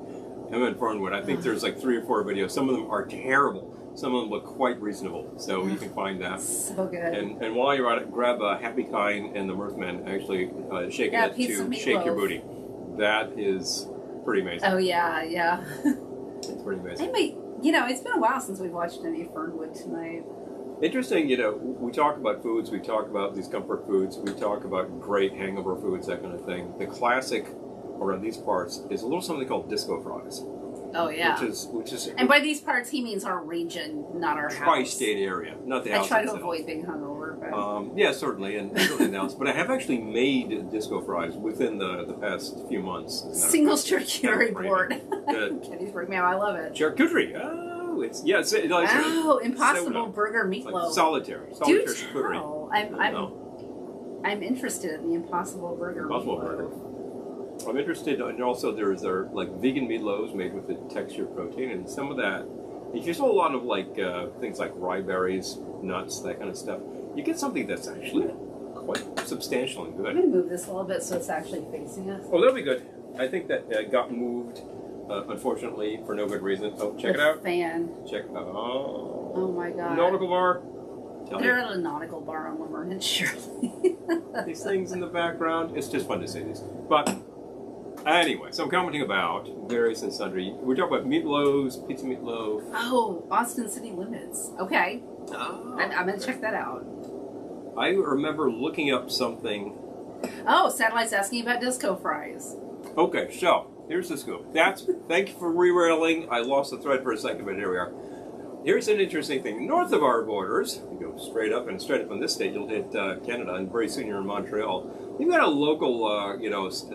Him and Fernwood. I think there's like 3 or 4 videos. Some of them are terrible. Some of them look quite reasonable, so you can find that. So good. And while you're at it, grab a Happy Kind and the Mirthman actually shaking it to shake your booty. That is pretty amazing. Oh yeah. It's pretty amazing. It's been a while since we've watched any Fernwood Tonight. Interesting, we talk about foods, we talk about these comfort foods, we talk about great hangover foods, that kind of thing. The classic around these parts is a little something called disco fries. Oh yeah, which is, and by these parts he means our region, not our house. Tri-state area, not the house. I try to avoid being hungover, but yeah, certainly, and everything else. But I have actually made disco fries within the past few months. Singles charcuterie board. Gettysburg Ma'am, I love it. Charcuterie. Oh, it's Impossible Burger Meatloaf. Like solitaire charcuterie. I'm interested in the Impossible Burger. Burger. I'm interested, and also there's like vegan meatloaves made with the textured protein, and some of that. If you saw a lot of things like rye berries, nuts, that kind of stuff, you get something that's actually quite substantial and good. I'm going to move this a little bit so it's actually facing us. Oh, that'll be good. I think that got moved, unfortunately, for no good reason. Oh, check it out. Fan. Check. Oh my God. Nautical bar. They're at a nautical bar on Laverne, surely. These things in the background. It's just fun to see these. But anyway, so I'm commenting about various and sundry. We're talking about Meatloaf's, Pizza Meatloaf. Oh, Austin City Limits. Okay. Oh, I'm going to check that out. I remember looking up something. Oh, Satellite's asking about disco fries. Okay, so here's the scoop. Thank you for re-railing. I lost the thread for a second, but here we are. Here's an interesting thing. North of our borders, you go straight up from this state, you'll hit Canada, and very soon you're in Montreal. You've got a local,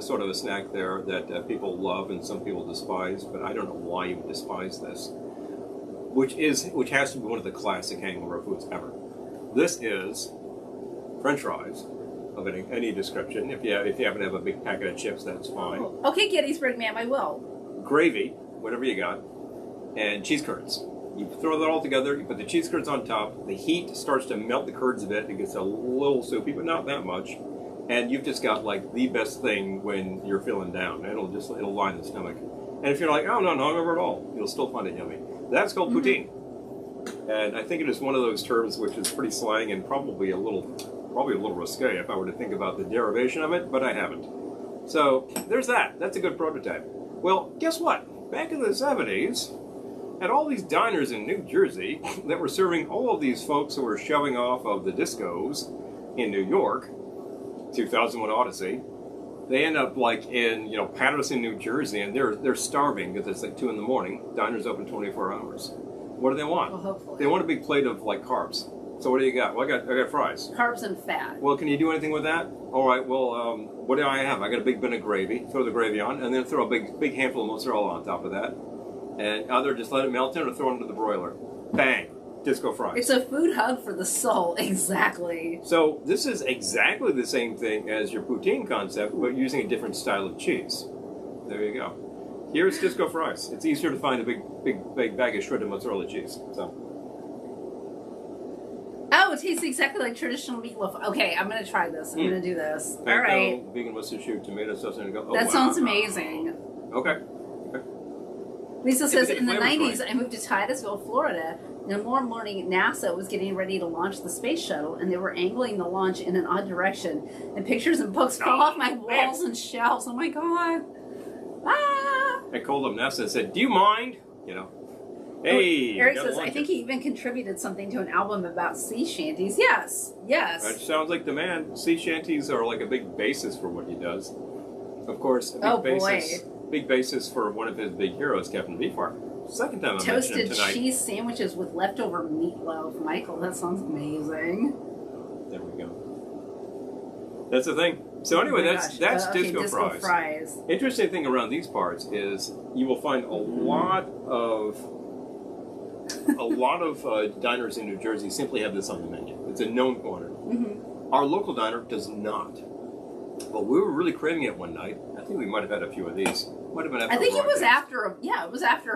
sort of a snack there that people love and some people despise, but I don't know why you would despise this, which has to be one of the classic hangover foods ever. This is French fries of any description. If you happen to have a big packet of chips, that's fine. Oh. Okay, Gettysburg ma'am, I will. Gravy, whatever you got, and cheese curds. You throw that all together, you put the cheese curds on top, the heat starts to melt the curds a bit, it gets a little soupy, but not that much, and you've just got like the best thing when you're feeling down. It'll line the stomach. And if you're like, oh, no, not hungover at all, you'll still find it yummy. That's called poutine. And I think it is one of those terms which is pretty slang and probably a little risque if I were to think about the derivation of it, but I haven't. So there's that. That's a good prototype. Well, guess what? Back in the 70s, at all these diners in New Jersey that were serving all of these folks who were shoving off of the discos in New York, 2001 Odyssey, they end up like in Patterson, New Jersey, and they're starving because it's like 2 a.m. Diners open 24 hours. What do they want? Well, hopefully. They want a big plate of like carbs. So what do you got? Well, I got fries. Carbs and fat. Well, can you do anything with that? All right. Well, what do I have? I got a big bin of gravy. Throw the gravy on, and then throw a big handful of mozzarella on top of that. And either just let it melt in or throw it into the broiler. Bang! Disco fries. It's a food hug for the soul, exactly. So this is exactly the same thing as your poutine concept, but using a different style of cheese. There you go. Here's disco fries. It's easier to find a big bag of shredded mozzarella cheese. So. Oh, it tastes exactly like traditional meatloaf. Okay, I'm going to try this. I'm going to do this. Panko, all right. Vegan mustard shoot, tomato sauce, and go. Oh, that wow. sounds amazing. Okay. Lisa says, in the 90s, I moved to Titusville, Florida. And one morning, NASA was getting ready to launch the space shuttle, and they were angling the launch in an odd direction. And pictures and books fell off my walls and shelves. Oh, my God. Ah! I called up NASA and said, do you mind? Hey. Eric says, I think he even contributed something to an album about sea shanties. Yes. That sounds like the man. Sea shanties are like a big basis for what he does. Of course, big basis for one of his big heroes, Captain Beefheart. Second time I mentioned him tonight. Toasted cheese sandwiches with leftover meatloaf. Michael, that sounds amazing. There we go. That's the thing. So anyway, that's disco fries. Interesting thing around these parts is you will find a lot of diners in New Jersey simply have this on the menu. It's a known quantity. Mm-hmm. Our local diner does not. But we were really craving it one night. I think we might have had a few of these. Might have been after. I think it was after a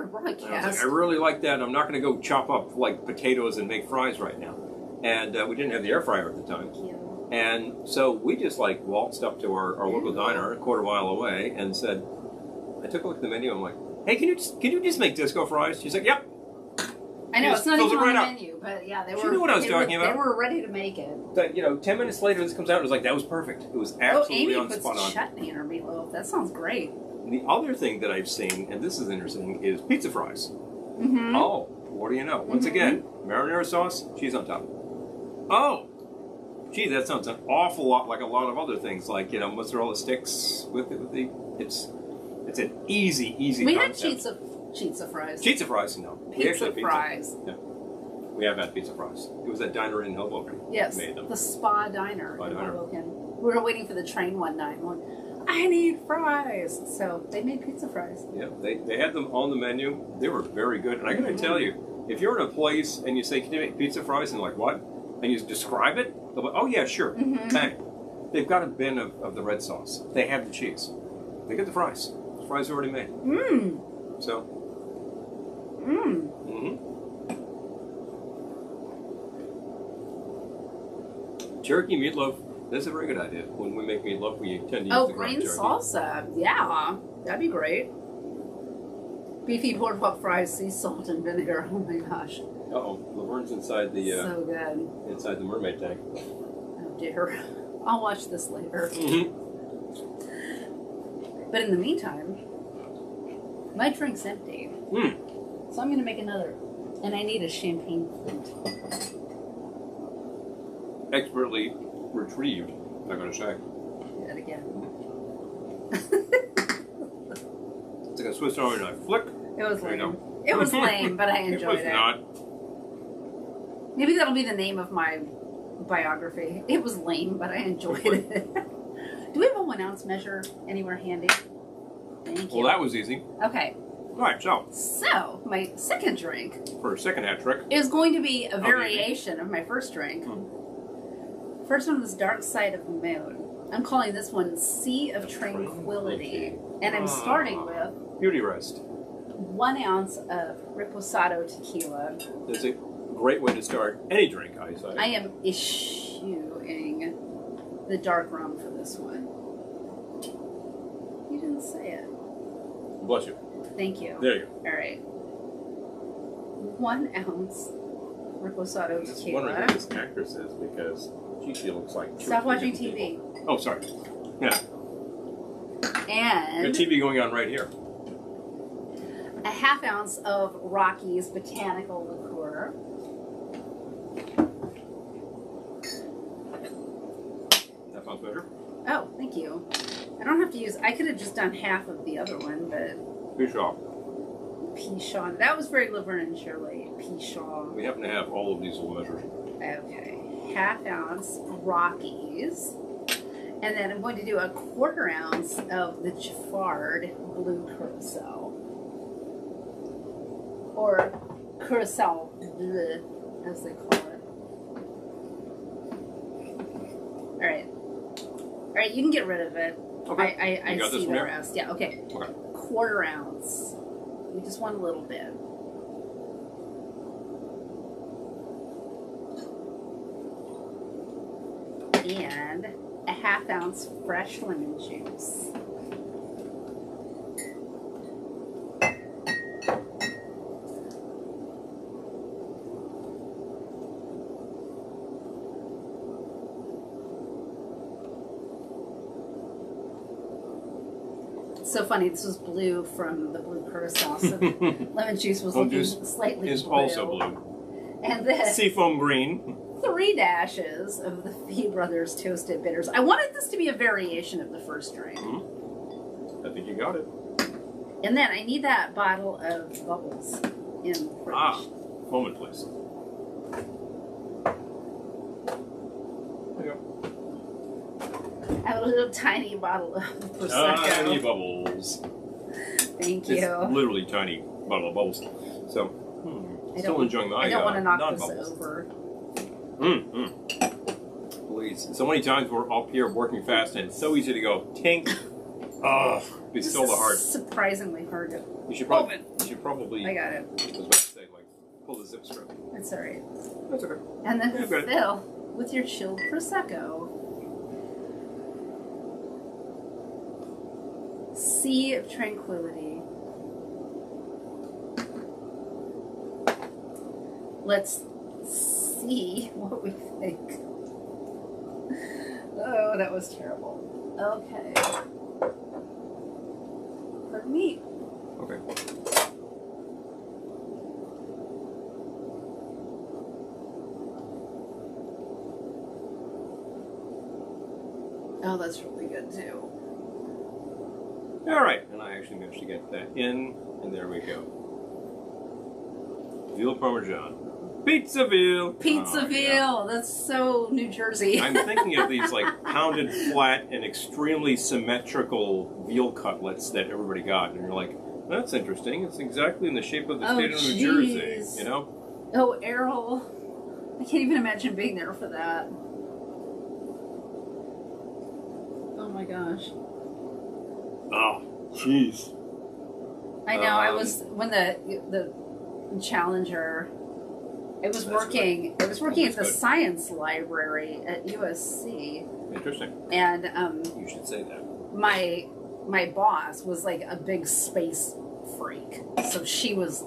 broadcast. I really like that. I'm not going to go chop up like potatoes and make fries right now. And we didn't have the air fryer at the time. Thank you. And so we just like waltzed up to our local diner a quarter mile away and said, I took a look at the menu. I'm like, hey, can you just make disco fries? She's like, yep. I know, it's not even on the menu, but yeah, they were. You know what I was talking about? They were ready to make it. That, 10 minutes later, this comes out, and it was like, that was perfect. It was absolutely on spot on. Amy puts chutney in her meatloaf. That sounds great. The other thing that I've seen, and this is interesting, is pizza fries. Mm-hmm. Oh, what do you know? Once again, marinara sauce, cheese on top. Oh, gee, that sounds an awful lot like a lot of other things, like, mozzarella sticks with the. It's an easy concept. We had pizza fries. Pizza fries, no. Pizza fries. Yeah. We have had pizza fries. It was that diner in Hoboken. Yes, made them. The Spa Diner in Hoboken. We were waiting for the train one night. And I need fries. So they made pizza fries. Yeah, they had them on the menu. They were very good. And I got to tell you, if you're in a place and you say, can you make pizza fries? And they're like, what? And you describe it, they'll be, oh, yeah, sure. Mm-hmm. Bang. They've got a bin of the red sauce. They have the cheese. They get the fries. The fries are already made. So. Turkey meatloaf That's a very good idea. When we make meatloaf, we tend to use the green salsa. Yeah, that'd be great. Beefy boardwalk fries, sea salt and vinegar. Oh my gosh. Uh-oh, Laverne's inside the so good. Inside the mermaid tank. Oh dear. I'll watch this later. Mm-hmm. But in the meantime, my drink's empty. So I'm going to make another. And I need a champagne flute. Expertly retrieved, I'm going to say. Do that again. It's like a Swiss Army knife. Flick. It was lame. It was lame, but I enjoyed it. It was not. Maybe that'll be the name of my biography. It was lame, but I enjoyed it. Do we have a 1 ounce measure anywhere handy? Thank you. Well, that was easy. Okay. All right, So, my second drink... For a second hat trick. ...is going to be a variation of my first drink. First one was Dark Side of the Moon. I'm calling this one Sea of Tranquility. And I'm starting with... Beauty Rest. 1 ounce of Reposado tequila. That's a great way to start any drink, I say. I am eschewing the dark rum for this one. You didn't say it. Bless you. Thank you. There you go. All right. 1 ounce Reposado tequila. I was wondering who this actress is because she looks like... Stop watching TV. Oh, sorry. Yeah. And... Good TV going on right here. A 1/2 ounce of Rocky's Botanical Liqueur. That sounds better. Oh, thank you. I don't have to use... I could have just done half of the other one, but... Pichon. That was very Laverne and Shirley. Pichon. We happen to have all of these little measures. Okay. 1/2 ounce Rockies. And then I'm going to do a 1/4 ounce of the Giffard Blue Curacao. Or Curacao Bleu, as they call it. Alright. Alright, you can get rid of it. Okay. I see the rest. Yeah, okay. 1/4 ounce. We just want a little bit. And a 1/2 ounce fresh lemon juice. So funny, this was blue from the blue curacao, so lemon juice was looking slightly is blue. Also blue. And then seafoam green. 3 dashes of the Fee Brothers Toasted Bitters. I wanted this to be a variation of the first drink. I think you got it. And then I need that bottle of bubbles in the fridge. Moment, please. There you go. I have a little tiny bottle of Prosecco. Tiny bubbles. Thank you. It's literally tiny bottle of bubbles. So, still enjoying my I don't want to knock this non-bubbles. over. Please. So many times we're up here working fast and it's so easy to go tink. Be still the heart. Surprisingly hard to You should probably. I got it. I was about to say, like, pull the zip strip. That's alright. That's okay. And then fill with your chilled Prosecco. Sea of Tranquility. Let's see what we think. Oh, that was terrible. Okay. Pardon me. Okay. Oh, that's really good too. All right, and I actually managed to get that in, and there we go. Veal Parmesan. Pizza veal! Pizza veal! Yeah. That's so New Jersey. I'm thinking of these like pounded flat and extremely symmetrical veal cutlets that everybody got, and you're like, that's interesting. It's exactly in the shape of the state of New Jersey, you know? Oh, Errol. I can't even imagine being there for that. Oh my gosh. Oh, jeez. I know. I was when the Challenger It was working. It was working at the science library at USC. Interesting. And you should say that. My boss was like a big space freak, so she was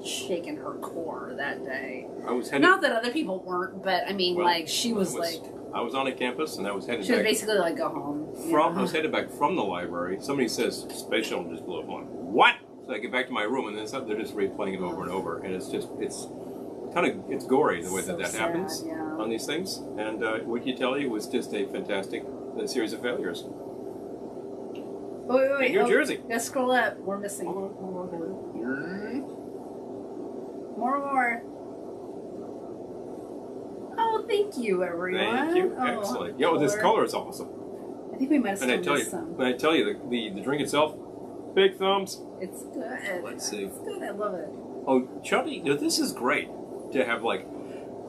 shaking her core that day. I was headed. Not that other people weren't, but I mean, like she was like. I was on a campus and I was headed. She was basically like, go home. I was headed back from the library. Somebody says space shuttle just blew up. I'm like, what? So I get back to my room and then they're just replaying it over and over, and it's gory the way that happens on these things. And what you tell you was just a fantastic series of failures. Wait. In New Jersey. Let's scroll up. We're missing. Hold on. More. Oh, thank you, everyone. Thank you. Excellent. Yo, this color is awesome. I think we might have still missed some. When I tell you, the drink itself, big thumbs. It's good. Let's see. It's good. I love it. Oh, Chubby, this is great to have,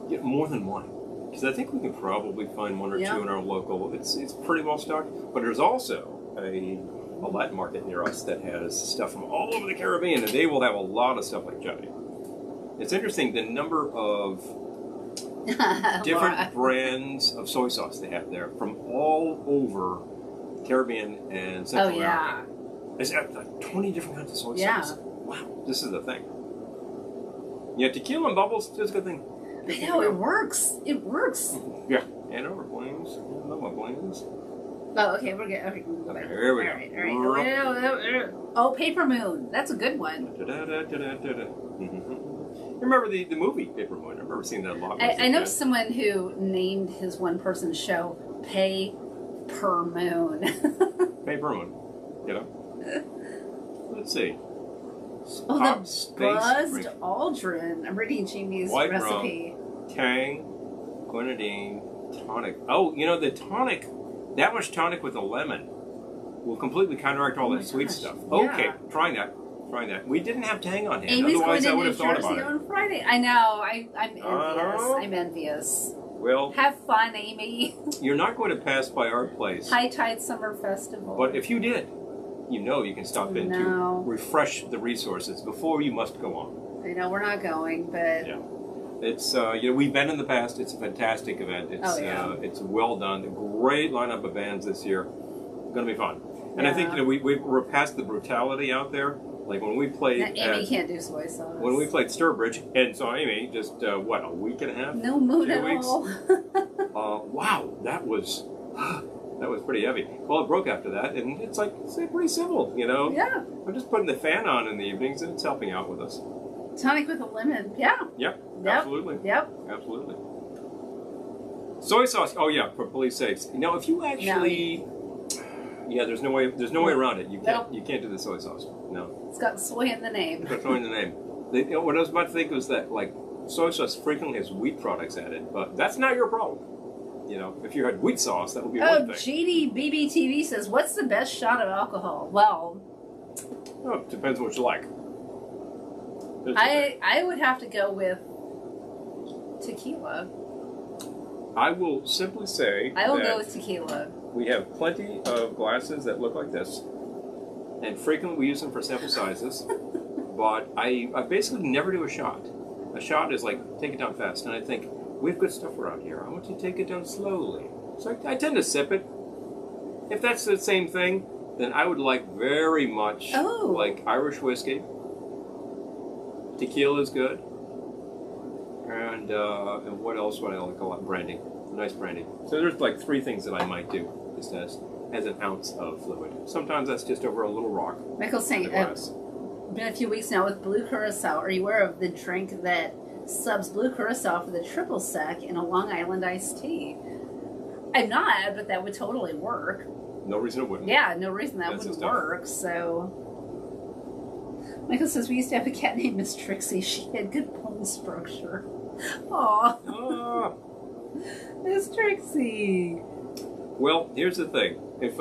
get more than one. Because I think we can probably find one or two in our local. It's pretty well stocked. But there's also a Latin market near us that has stuff from all over the Caribbean, and they will have a lot of stuff like Chubby. It's interesting the number of different brands of soy sauce they have there from all over Caribbean and Central America. There's like 20 different kinds of soy sauce. Wow, this is the thing. Yeah, tequila and bubbles, that's a good thing. I know, it works. It works. Yeah. And over Blaines. I love my Blaines. Oh, okay, we're good. Okay, we'll go back. There we go. All right. Oh, Paper Moon. That's a good one. Remember the movie Paper Moon? I remember seeing that a lot. I know someone who named his one-person show Pay Per Moon. Paper Moon. Let's see. The Buzzed Aldrin. I'm reading Jamie's White recipe. Rum, Tang, Grenadine, tonic. Oh, the tonic, that much tonic with a lemon will completely counteract all that sweet stuff. Okay, trying that. We didn't have Tang on hand. Amy's otherwise I going would to have New thought Jersey about it. on Friday. I know. I'm envious. I'm envious. Well, have fun, Amy. You're not going to pass by our place. High Tide Summer Festival. But if you did, you can stop in to refresh the resources before you must go on. I know we're not going, but it's we've been in the past. It's a fantastic event. It's it's well done. Great lineup of bands this year. Going to be fun. And I think we're past the brutality out there. Like when we played. Amy can't do soy sauce. When we played Sturbridge and saw Amy just a week and a half. No mood at all. Wow, that was pretty heavy. Well, it broke after that, and it's pretty simple, Yeah. I'm just putting the fan on in the evenings, and it's helping out with us. Tonic with a lemon, yeah. Yep. Absolutely. Yep. Absolutely. Soy sauce. Oh yeah, for police sakes. If you actually, there's no way around it. You can't do the soy sauce. No. It's got soy in the name. It's got soy in the name. What I was about to think was that soy sauce frequently has wheat products added, but that's not your problem. If you had wheat sauce, that would be one thing. GD BBTV says, what's the best shot of alcohol? Well, it depends what you like. I would have to go with tequila. I will simply say I will go with tequila. We have plenty of glasses that look like this, and frequently we use them for sample sizes, but I basically never do a shot. A shot is take it down fast, and I think, we have good stuff around here. I want you to take it down slowly. So I tend to sip it. If that's the same thing, then I would like very much Irish whiskey. Tequila is good. And what else would I like a lot? Brandy. Nice brandy. So there's 3 things that I might do just as an ounce of fluid. Sometimes that's just over a little rock. Michael's saying, been a few weeks now with Blue Curacao. Are you aware of the drink that subs Blue Curacao for the triple sec in a Long Island iced tea? I'm not, but that would totally work. No reason it wouldn't. Yeah, no reason that wouldn't work. So, Michael says we used to have a cat named Miss Trixie. She had good bone structure. Aww. Miss Trixie. Well, here's the thing. If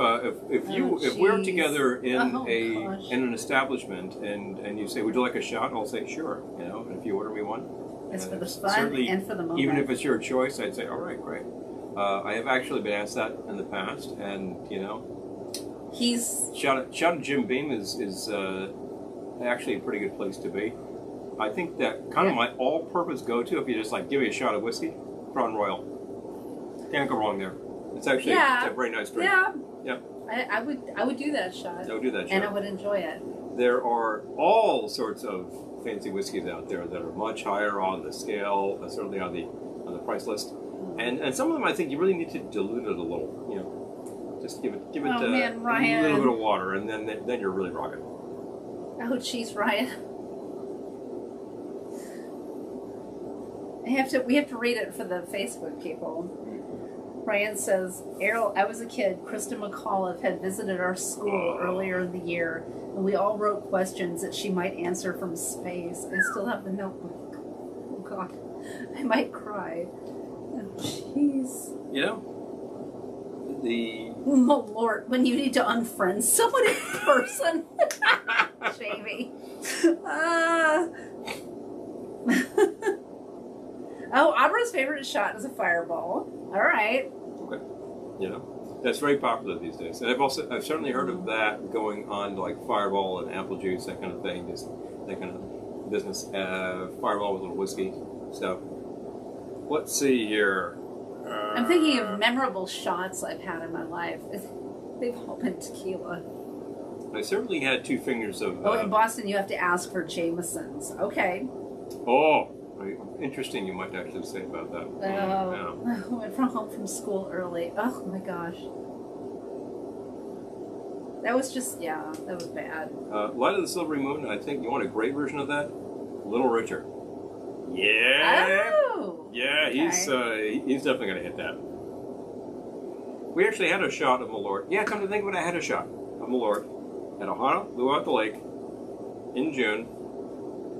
we're together in an establishment and you say, would you like a shot? I'll say sure. And if you order me one. It's for the fun and for the moment. Even if it's your choice, I'd say, all right, great. I have actually been asked that in the past, and he's shout out Jim Beam is actually a pretty good place to be. I think that kind of my all-purpose go-to, if you just like give me a shot of whiskey, Crown Royal. Can't go wrong there. It's actually it's a very nice drink. Yeah. Yeah. I would do that shot. I would do that shot. And I would enjoy it. There are all sorts of fancy whiskeys out there that are much higher on the scale, certainly on the price list. And some of them I think you really need to dilute it a little. You know, just give it a little bit of water, and then you're really rocking. Oh, jeez, Ryan. We have to read it for the Facebook people. Ryan says, Errol, I was a kid. Krista McAuliffe had visited our school earlier in the year, and we all wrote questions that she might answer from space. I still have the notebook. Oh, God. I might cry. Oh, jeez. You know, Oh, Lord, when you need to unfriend someone in person. Jamie. Oh, Abra's favorite shot is a Fireball. All right. Okay. You know, that's very popular these days. And I've certainly heard of that going on, like Fireball and apple juice, that kind of thing, just that kind of business. Fireball with a little whiskey. So, let's see here. I'm thinking of memorable shots I've had in my life. They've all been tequila. I certainly had 2 fingers of... in Boston you have to ask for Jameson's. Okay. Oh, interesting you might actually say about that. I went home from school early. Oh my gosh. That was just, that was bad. Light of the Silvery Moon, I think you want a great version of that? Little Richard. Yeah. Oh. Yeah, okay. He's definitely going to hit that. We actually had a shot of Malort. Yeah, come to think of it, I had a shot of Malort at Ohana, Blue Out the Lake, in June,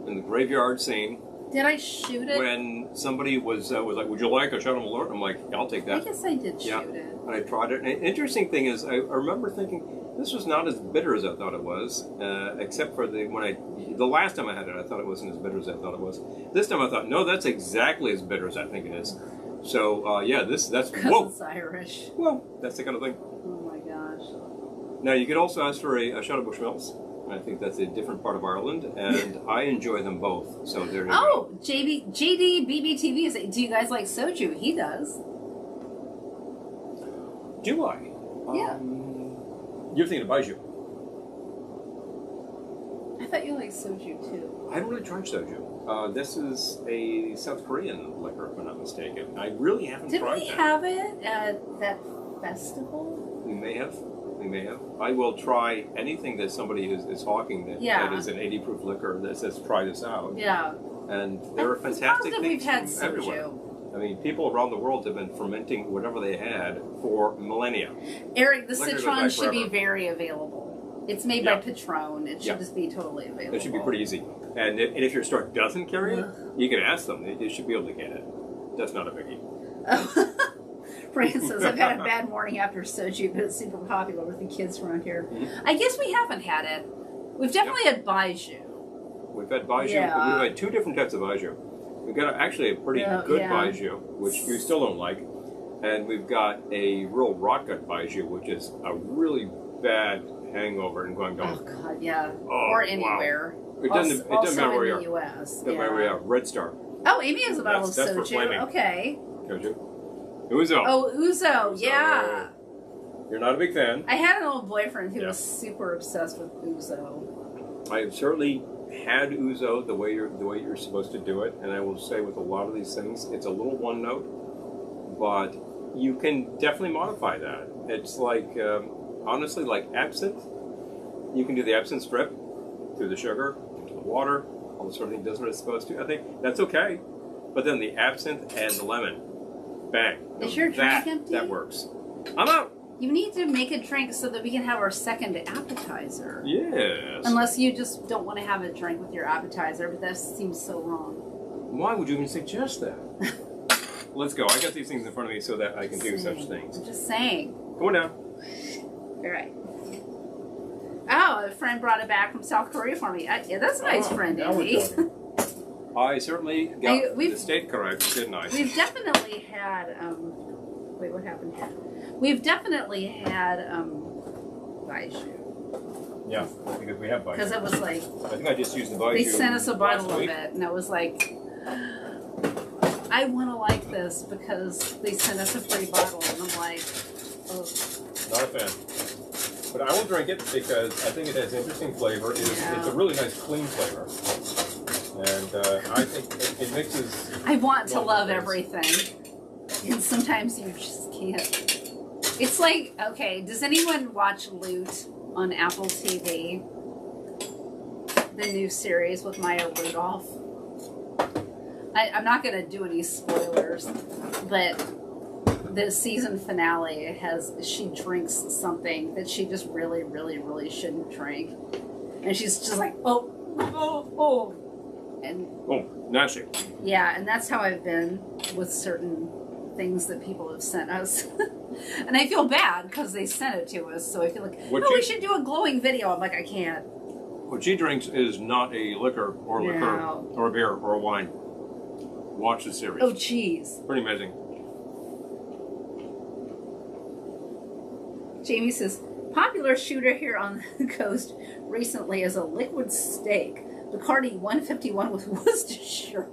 in the graveyard scene. Did I shoot it? When somebody was like, "Would you like a shot of Malort?" I'm like, yeah, "I'll take that." I guess I did shoot it. And I tried it. And the interesting thing is, I remember thinking this was not as bitter as I thought it was, except for the last time I had it, I thought it wasn't as bitter as I thought it was. This time I thought, no, that's exactly as bitter as I think it is. So that's whoa. It's Irish. Well, that's the kind of thing. Oh my gosh. Now you could also ask for a shot of Bushmills. I think that's a different part of Ireland, and I enjoy them both. So there you go. JD BBTV is. Do you guys like soju? He does. Do I? Yeah. You're thinking of Baijiu. I thought you liked soju too. I haven't really tried soju. This is a South Korean liquor, if I'm not mistaken. I really haven't tried that. Did we have it at that festival? We may have. I will try anything that somebody is hawking that is an 80 proof liquor that says try this out. Yeah. And there are fantastic things we've had everywhere. I mean, people around the world have been fermenting whatever they had for millennia. Eric, the Citron should be very available. It's made by Patron. It should just be totally available. It should be pretty easy. And if your store doesn't carry it, you can ask them. They should be able to get it. That's not a biggie. Brian says, I've had a bad morning after soju, but it's super popular with the kids around here. Mm-hmm. I guess we haven't had it. We've definitely had Baijiu. We've had Baijiu. Yeah. We've had 2 different types of Baijiu. We've got actually a pretty good Baijiu, which you still don't like. And we've got a real rock gut Baijiu, which is a really bad hangover and going down. Oh, God, yeah. Or anywhere. Wow. It doesn't matter where you are. US. Doesn't matter where you are. Red Star. Oh, Amy has a bottle of soju. For flaming. Okay. Soju. Ouzo. Oh, Ouzo, yeah. You're not a big fan. I had an old boyfriend who was super obsessed with Ouzo. I have certainly had Ouzo the way you're supposed to do it, and I will say with a lot of these things, it's a little one note, but you can definitely modify that. It's like, honestly, like absinthe. You can do the absinthe strip through the sugar, into the water, all the sort of thing does what it's supposed to. I think that's okay. But then the absinthe and the lemon, bang. Is your drink empty? That works. I'm out. You need to make a drink so that we can have our second appetizer. Yes. Unless you just don't want to have a drink with your appetizer, but that seems so wrong. Why would you even suggest that? Let's go. I got these things in front of me so that I can do such things. I'm just saying. Come on down. All right. Oh, a friend brought it back from South Korea for me. Yeah, that's a nice friend, Andy. I certainly got the state correct, didn't I? We've definitely had, wait, what happened here? We've definitely had, Baijiu. Yeah, because we have baijiu. Because it was like... I think I just used the baijiu. They sent us a bottle of it, and it was like... I want to like this because they sent us a free bottle, and I'm like... Oh. Not a fan. But I will drink it because I think it has interesting flavor. It's a really nice, clean flavor. And I think it mixes... I want to love everything. And sometimes you just can't. It's like, okay, does anyone watch Loot on Apple TV? The new series with Maya Rudolph. I'm not going to do any spoilers, but the season finale she drinks something that she just really, really, really shouldn't drink. And she's just like, oh. And nasty. Yeah, and that's how I've been with certain things that people have sent us. And I feel bad because they sent it to us, so I feel like, we should do a glowing video. I'm like, I can't. What she drinks is not a liquor or a beer or a wine. Watch the series. Oh, jeez. Pretty amazing. Jamie says, popular shooter here on the coast recently is a liquid steak. Bacardi 151 with Worcestershire.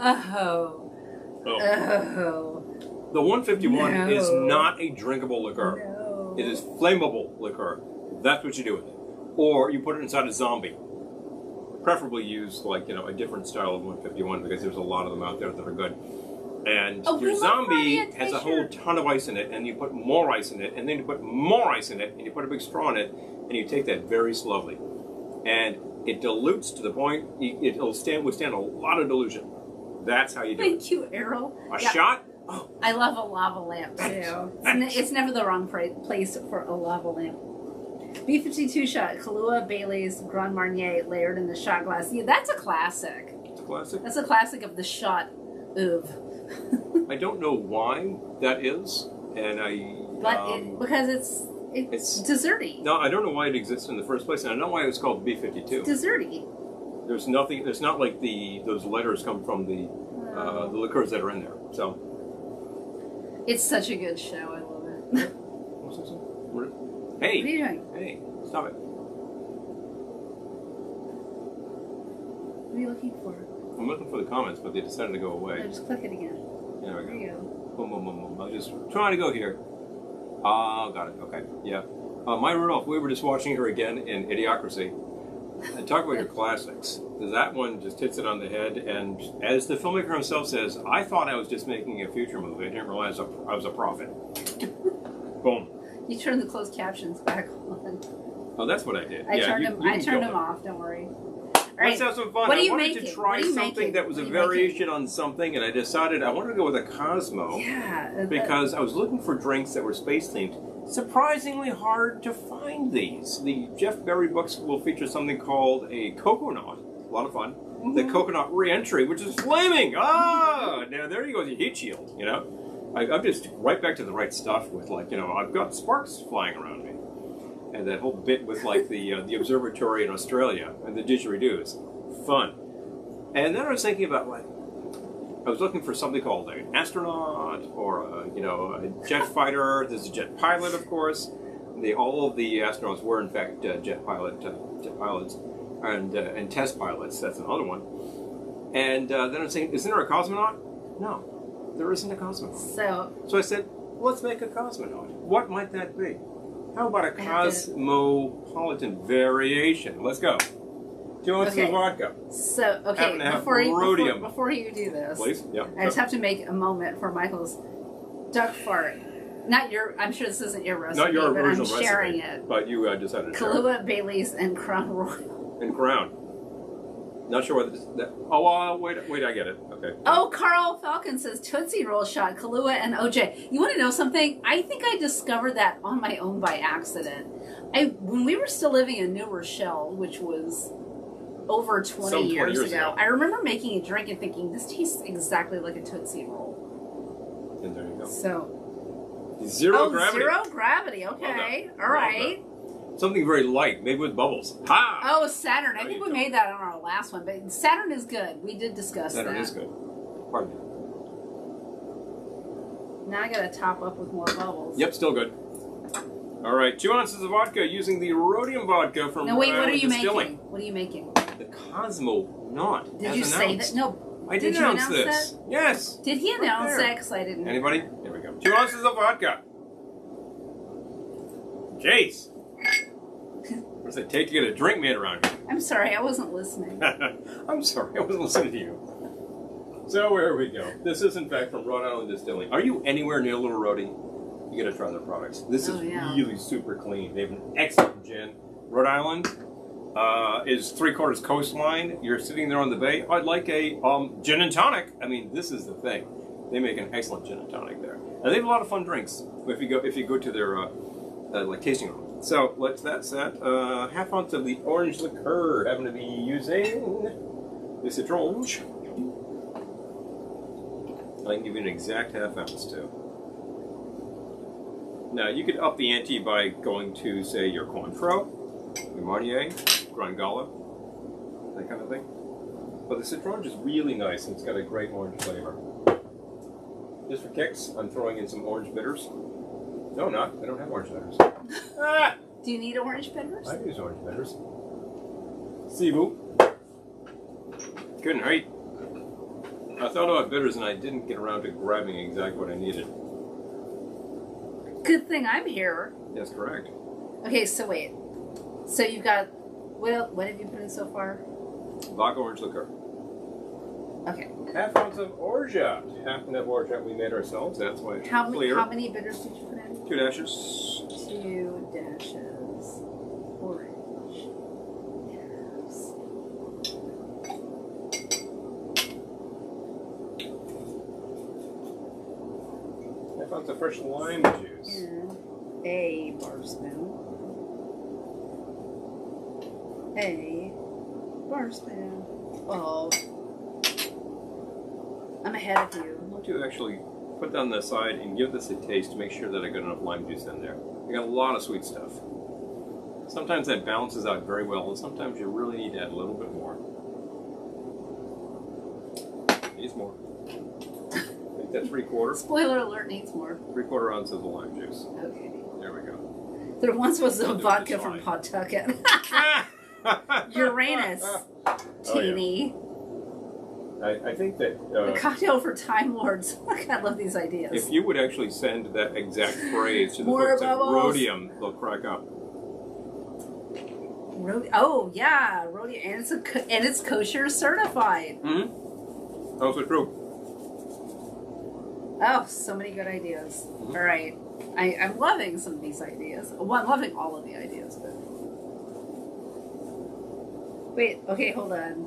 Oh. The 151 is not a drinkable liquor. No. It is flammable liquor. That's what you do with it. Or you put it inside a zombie. Preferably use a different style of 151 because there's a lot of them out there that are good. And your zombie has a whole ton of ice in it, and you put more ice in it, and then you put more ice in it, and you put a big straw in it, and you take that very slowly. And it dilutes to the point it'll withstand a lot of dilution. That's how you do it. Thank you, Errol. A shot? Oh. I love a lava lamp, too. It's never the wrong place for a lava lamp. B-52 shot, Kahlua, Bailey's, Grand Marnier layered in the shot glass. Yeah, that's a classic. It's a classic? That's a classic of the shot of. I don't know why that is, and because it's desserty. No, I don't know why it exists in the first place, and I know why it was called B-52. It's desserty. There's nothing. It's not like those letters come from the liqueurs that are in there. So it's such a good show. I love it. Hey! What are you doing? Hey! Stop it! What are you looking for? I'm looking for the comments, but they decided to go away. No, just click it again. There we go. There you go. Boom, boom, boom, boom. I'm just trying to go here. Got it. Okay. Yeah. Maya Rudolph, we were just watching her again in Idiocracy. And talk about your classics. That one just hits it on the head. And as the filmmaker himself says, I thought I was just making a feature movie. I didn't realize I was a prophet. Boom. You turned the closed captions back on. Oh, that's what I did. I turned them off. Don't worry. Let's have some fun. What are you I wanted making? to try something that was a variation on something, and I decided I wanted to go with a Cosmo. Yeah. Because I was looking for drinks that were space themed. Surprisingly hard to find these. The Jeff Berry books will feature something called a Coconaut. A lot of fun. Mm-hmm. The Coconut Re-Entry, which is flaming. Now there you go, the heat shield. I'm just right back to the right stuff with I've got sparks flying around me. And that whole bit with the observatory in Australia and the didgeridoos. Fun. And then I was thinking about I was looking for something called an astronaut or a jet fighter. There's a jet pilot, of course. All of the astronauts were in fact jet pilots and test pilots. That's another one. And then I was saying, isn't there a cosmonaut? No, there isn't a cosmonaut. So I said, let's make a cosmonaut. What might that be? How about a cosmopolitan variation? Let's go. 2 ounces of vodka. So, okay, before you do this, please, yeah. I just have to make a moment for Michael's duck fart. Not your, I'm sure this isn't your recipe, not your original but I'm sharing it. But you decided to share Kahlua, Bailey's, and Crown Royal. And Crown. Not sure what that. Oh, wait, I get it. Okay. Oh, Carl Falcon says Tootsie Roll shot, Kahlua and OJ. You want to know something? I think I discovered that on my own by accident. When we were still living in New Rochelle, which was over 20 years ago, I remember making a drink and thinking, this tastes exactly like a Tootsie Roll. And there you go. So. Zero gravity. Zero gravity. Okay. All right. Something very light, made with bubbles. Ha! Oh, Saturn. I think we made that on our last one, but Saturn is good. We did discuss that. Saturn is good. Pardon me. Now I gotta top up with more bubbles. Yep, still good. All right, 2 ounces of vodka using the rhodium vodka from No, wait, Rhode what are Island you Distilling. making? What are you making? The Cosmonaut. Did you say that? No. I did announce this. That? Yes. Did he announce that? Because I didn't. Anybody? Here we go. 2 ounces of vodka. Jeez. What does it take to get a drink made around here? I'm sorry, I wasn't listening. I'm sorry, I wasn't listening to you. So where we go. This is in fact from Rhode Island Distilling. Are you anywhere near Little Rhodey? You gotta try their products. This is really super clean. They have an excellent gin. Rhode Island is 3/4 coastline. You're sitting there on the bay. I'd like a gin and tonic. I mean, this is the thing. They make an excellent gin and tonic there. And they have a lot of fun drinks if you go to their like tasting room. So let's that set. 1/2 ounce of the orange liqueur. Happen to be using the citron. I can give you an exact 1/2 ounce too. Now you could up the ante by going to say your Cointreau, your Marnier, Grand Gala, that kind of thing. But the citron is really nice and it's got a great orange flavor. Just for kicks, I'm throwing in some orange bitters. No, not. I don't have orange bitters. Ah! Do you need orange bitters? I use orange bitters. Sibu. Couldn't hurt. I thought about bitters and I didn't get around to grabbing exactly what I needed. Good thing I'm here. That's correct. Okay, so wait. So you've got, what have you put in so far? Vodka orange liqueur. Okay. 1/2 ounce of orgeat. Half of that orgeat we made ourselves. That's why it's clear. How many bitters did you put in? 2 dashes. 2 dashes. Orange. Bitters. Half ounce of fresh lime juice. And a bar spoon. A bar spoon. Oh. I'm ahead of you. I want to actually put that on the side and give this a taste to make sure that I got enough lime juice in there. I got a lot of sweet stuff. Sometimes that balances out very well, and sometimes you really need to add a little bit more. Needs more. I think that's 3/4. Spoiler alert, needs more. 3/4 ounces of lime juice. Okay. There we go. There once was a vodka from Pawtucket. Uranus. Teeny. I think that... a cocktail for Time Lords. I love these ideas. If you would actually send that exact phrase to the More folks at bubbles. Rhodium, they'll crack up. Oh, yeah. Rhodium. And it's kosher certified. Mm-hmm. Also true. Oh, so many good ideas. Mm-hmm. All right. I'm loving some of these ideas. Well, I'm loving all of the ideas, but... Wait, okay, hold on.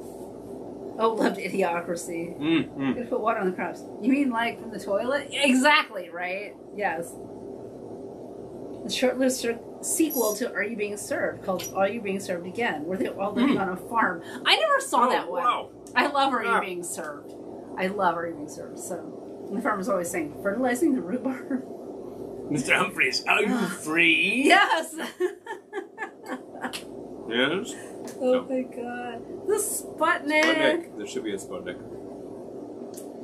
Oh, loved Idiocracy. Mm-hmm. Gonna put water on the crops. You mean like from the toilet? Exactly, right? Yes. The short-lived sequel to Are You Being Served, called Are You Being Served Again, where they're all living on a farm. I never saw that one. Wow. I love Are You Being Served. I love Are You Being Served. So the farmer's always saying, fertilizing the rhubarb. Mr. Humphreys, are you free? Yes! Yes? Oh my god. The Sputnik. Sputnik. There should be a Sputnik.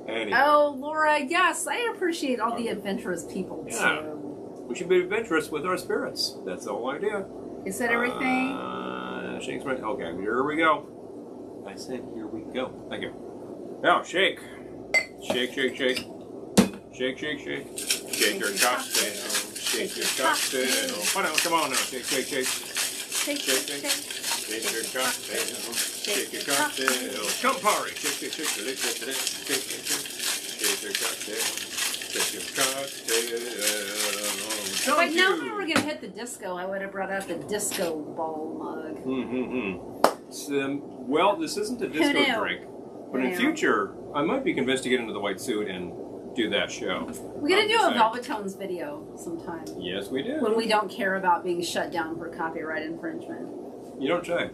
Anyway. Oh, Laura, yes. I appreciate all the adventurous people, Yeah. too. We should be adventurous with our spirits. That's the whole idea. Is that everything? Shake's right. Okay, here we go. I said here we go. Thank you. Now, shake. Shake, shake, shake. Shake, shake, shake. Shake your cocktail. Shake your cocktail. Come on now. Shake, shake, shake. Shake, shake, shake. Shake your cocktail. Shake your cocktail. Campari. Shake, shake, shake. Shake, shake, shake. Shake, shake, shake. Shake your cocktail. Shake your cocktail. If I know we were going to hit the disco, I would have brought out the disco ball mug. Well, this isn't a disco drink, but in future, I might be convinced to get into the white suit and do that show. We're going to do a Velvetones video sometime. Yes, we do. When we don't care about being shut down for copyright infringement. You don't say.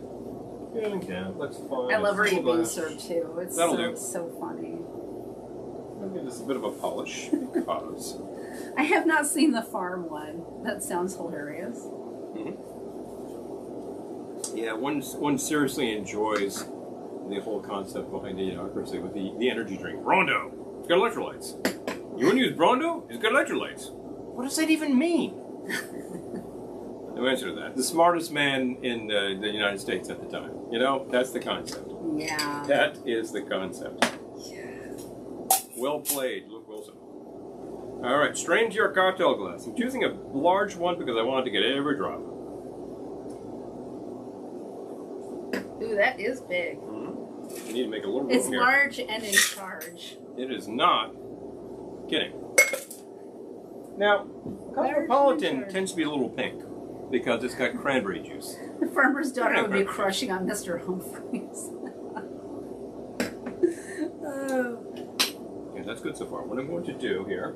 Yeah, that's fine. I love Are You Being Served too. It's so funny. I'll give this a bit of a polish because I have not seen the farm one. That sounds hilarious. Mm-hmm. Yeah, one seriously enjoys the whole concept behind Idiocracy with the energy drink. Brondo! It's got electrolytes. You want to use Brondo? It's got electrolytes. What does that even mean? No answer to that. The smartest man in the United States at the time. You know, that's the concept. Yeah. That is the concept. Yeah. Well played, Luke Wilson. All right, strain to your cocktail glass. I'm choosing a large one because I want to get every drop. Ooh, that is big. Mm-hmm. You need to make a little room It's here. large and in charge. It is not. Kidding. Now, Cosmopolitan tends to be a little pink because it's got cranberry juice. The farmer's daughter would be crushing on Mr. Humphreys. Okay, that's good so far. What I'm going to do here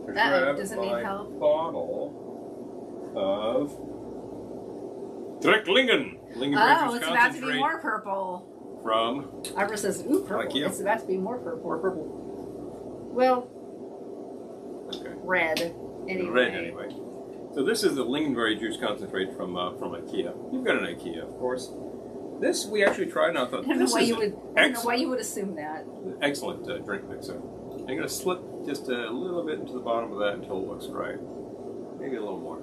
is grab does it need my help? bottle of Tranquility. Oh, it's about to be more purple. From Arbor says, ooh, purple. IKEA. It's about to be more purple. More purple. Well, okay. Red. Anyway. Red, anyway. So this is the lingonberry juice concentrate from IKEA. You've got an IKEA, of course. This we actually tried, and I thought I don't know why you would assume that. Excellent drink mixer. I'm going to slip just a little bit into the bottom of that until it looks right. Maybe a little more.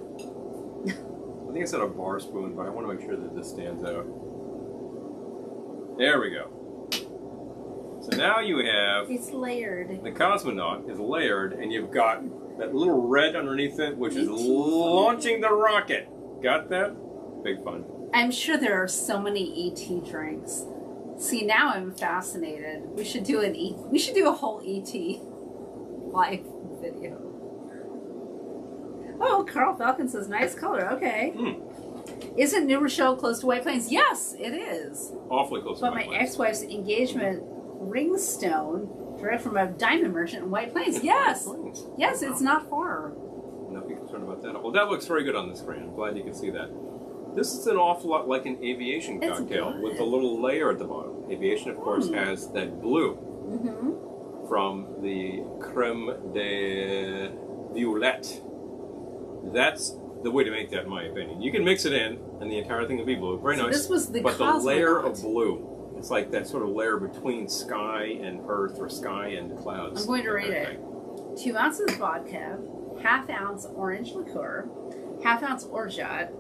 I think I said a bar spoon, but I want to make sure that this stands out. There we go. So now you have... It's layered. The cosmonaut is layered, and you've got that little red underneath it, which is launching the rocket. Got that? Big fun. I'm sure there are so many ET drinks. See, now I'm fascinated. We should do a whole ET live video. Oh, Carl Falcon says, nice color. Okay. Isn't New Rochelle close to White Plains? Yes, it is. Awfully close to White Plains. But my ex-wife's engagement ring stone direct from a diamond merchant in White Plains. Yes. Yes, it's not far. Not be concerned about that. Well, that looks very good on the screen. I'm glad you can see that. This is an awful lot like an aviation cocktail with a little layer at the bottom. Aviation, of course, has that blue from the creme de violette. That's the way to make that, in my opinion. You can mix it in, and the entire thing will be blue. Very nice. This was the but the layer of blue, it's like that sort of layer between sky and earth, or sky and clouds. I'm going to read it. 2 ounces vodka, ½ ounce orange liqueur, ½ ounce orgeat,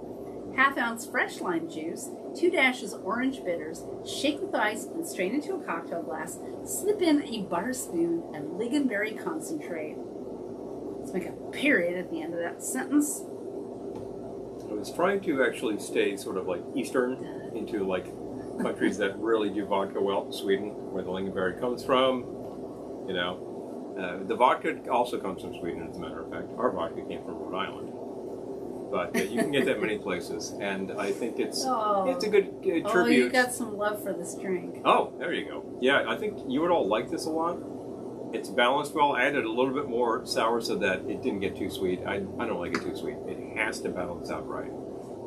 ½ ounce fresh lime juice, 2 dashes orange bitters, shake with ice and strain into a cocktail glass, slip in a butter spoon and lingonberry concentrate. Let's make a period at the end of that sentence. I was trying to actually stay sort of like Eastern into like countries that really do vodka well. Sweden, where the lingonberry comes from. You know, the vodka also comes from Sweden, as a matter of fact. Our vodka came from Rhode Island. But you can get that many places, and I think it's a good tribute. Oh, you got some love for this drink. Oh, there you go. Yeah, I think you would all like this a lot. It's balanced well. I added a little bit more sour so that it didn't get too sweet. I don't like it too sweet. It has to balance out right.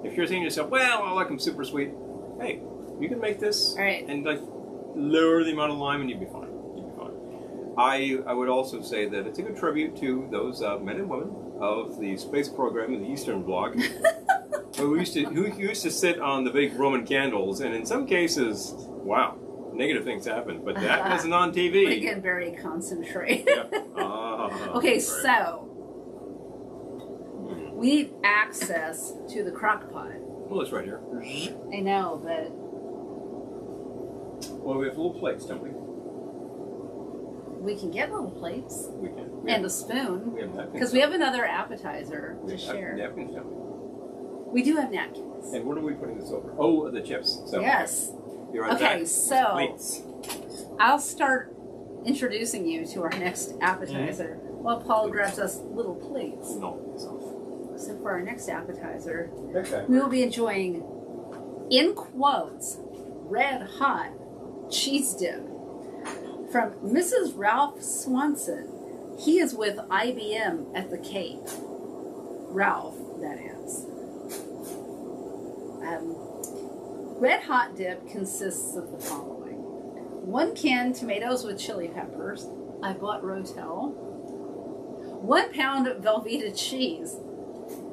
If you're saying to yourself, well, I like them super sweet, hey, you can make this and like lower the amount of lime and you'd be fine. I would also say that it's a good tribute to those men and women of the space program in the Eastern Bloc who used to sit on the big Roman candles, and in some cases, wow, negative things happened, but that wasn't on TV. Lingonberry concentrate. Okay, so we need access to the crock pot. Well, it's right here. I know, but... Well, we have little plates, don't we? We can get little plates. We can. And a spoon. We have napkins. Because we have another appetizer to share. Napkins, don't we? We do have napkins. And what are we putting this over? Oh, the chips. So, yes. You're on okay, that. so Plates. I'll start introducing you to our next appetizer while Paul grabs us little plates. No. So for our next appetizer, okay, we will be enjoying, in quotes, red hot cheese dip from Mrs. Ralph Swanson. He is with IBM at the Cape. Ralph, that is. Red hot dip consists of the following: 1 can tomatoes with chili peppers. I bought Rotel. 1 pound of Velveteen cheese.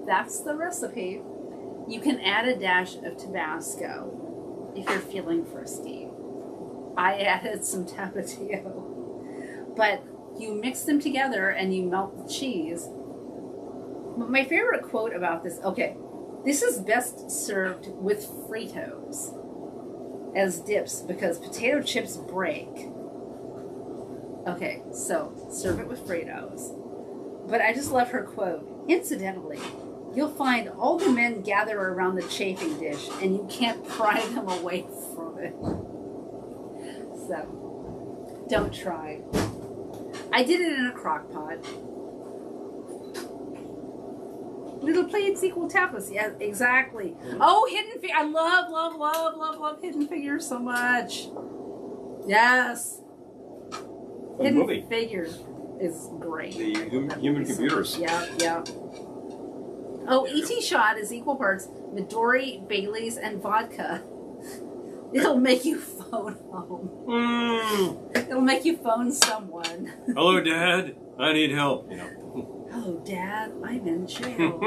That's the recipe. You can add a dash of Tabasco if you're feeling frisky. I added some Tapatio. But you mix them together and you melt the cheese. But my favorite quote about this, okay, This is best served with Fritos as dips because potato chips break. Okay, so serve it with Fritos. But I just love her quote. Incidentally, you'll find all the men gather around the chafing dish and you can't pry them away from it. So, don't try. I did it in a crock pot. Little plates equal tapas. Yeah, exactly. Oh, Hidden Figures. I love Hidden Figures so much. Yes. Hidden Figures is great. The human computers. Yeah. Oh, E.T. shot is equal parts Midori, Bailey's, and vodka. It'll make you phone home. It'll make you phone someone. Hello, Dad. I need help. Hello, Dad. I'm in jail.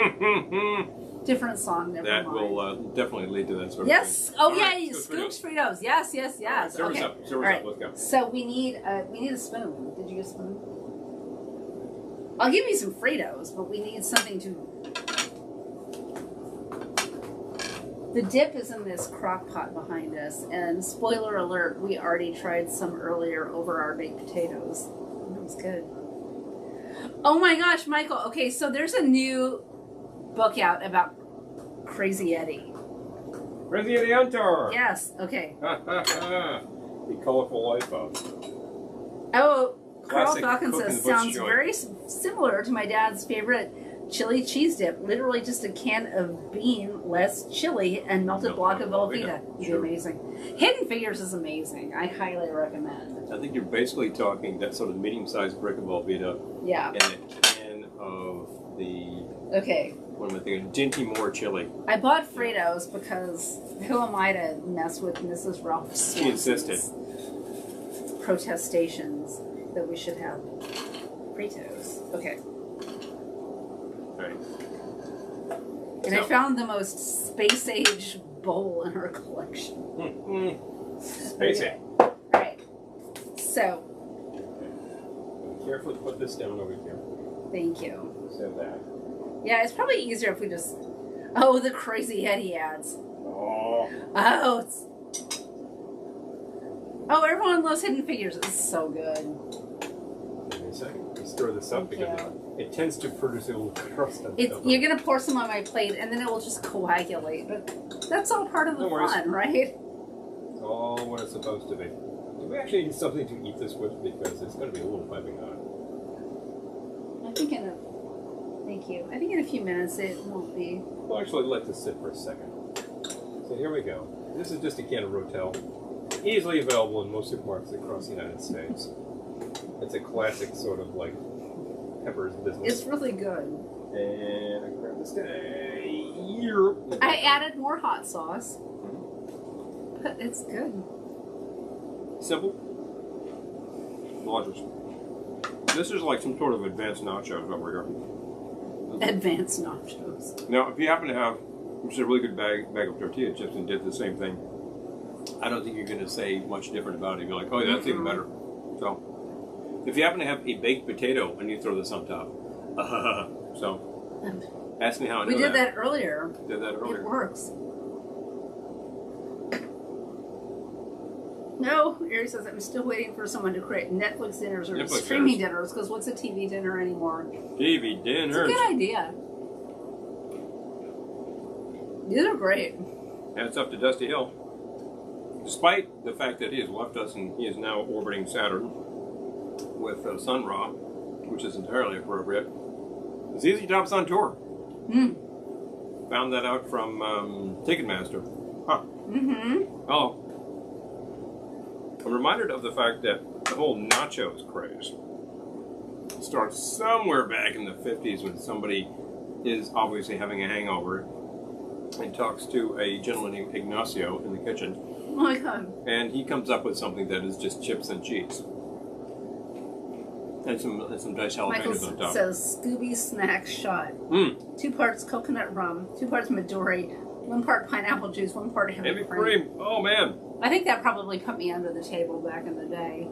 Different song, never mind. That will definitely lead to that sort of yes. thing. Oh, yeah. Scoops Fritos. Yes. Right, serve us up. Serve us up. Let's go. So we need a spoon. Did you get a spoon? I'll give you some Fritos, but we need something to... The dip is in this crock pot behind us, and spoiler alert, we already tried some earlier over our baked potatoes. That was good. Oh my gosh, Michael. Okay, so there's a new book out about Crazy Eddie. Crazy Eddie Hunter! Yes, okay. The Colorful Life of. Oh, Carl Falcon says, sounds very similar to my dad's favorite chili cheese dip. Literally just a can of bean, less chili, and melted block of Velveeta. It'd be amazing. Hidden Figures is amazing. I highly recommend. I think you're basically talking that sort of medium-sized brick of Velveeta. Yeah. And a can of the... Okay. What am I thinking? Dinty Moore chili. I bought Fritos because who am I to mess with Mrs. Ralph Swanson's She insisted. Protestations that we should have Fritos. Okay. Right. And I found the most space age bowl in her collection. Space age. Alright. So. Carefully put this down over here. Thank you. So that. Yeah, it's probably easier if we just... Oh, the Crazy Eddie ads. Oh. Oh, it's... Oh, everyone loves Hidden Figures. It's so good. Give me a second. Let's stir this up because it tends to produce a little crust. You're going to pour some on my plate and then it will just coagulate. But that's all part of the fun, right? It's all what it's supposed to be. Do we actually need something to eat this with? Because it's going to be a little piping hot. Thank you. I think in a few minutes it won't be. Well, actually, let this sit for a second. So here we go. This is just a can of Rotel. Easily available in most supermarkets across the United States. It's a classic sort of like peppers business. It's really good. And I grab this guy. I added more hot sauce. But it's good. Simple. Delicious. This is like some sort of advanced nachos over here. Advanced nachos. Now, if you happen to have just a really good bag of tortilla chips and did the same thing, I don't think you're going to say much different about it. You're like, oh, yeah, that's even better. So, if you happen to have a baked potato and you throw this on top, so ask me how I know that. We did that earlier. Did that earlier. It works. No, Ari says I'm still waiting for someone to create Netflix dinners or streaming dinners because what's a TV dinner anymore? TV dinners. It's a good idea. These are great. Hats up to Dusty Hill. Despite the fact that he has left us and he is now orbiting Saturn with Sun Ra, which is entirely appropriate. ZZ Top's on tour. Found that out from Ticketmaster. Huh. Oh. I'm reminded of the fact that the whole nachos craze starts somewhere back in the 50s when somebody is obviously having a hangover and talks to a gentleman named Ignacio in the kitchen. Oh my God. And he comes up with something that is just chips and cheese. And some diced jalapenos on top. Michael says Scooby Snack Shot. 2 parts coconut rum, 2 parts Midori, 1 part pineapple juice, 1 part heavy cream. Oh man. I think that probably put me under the table back in the day.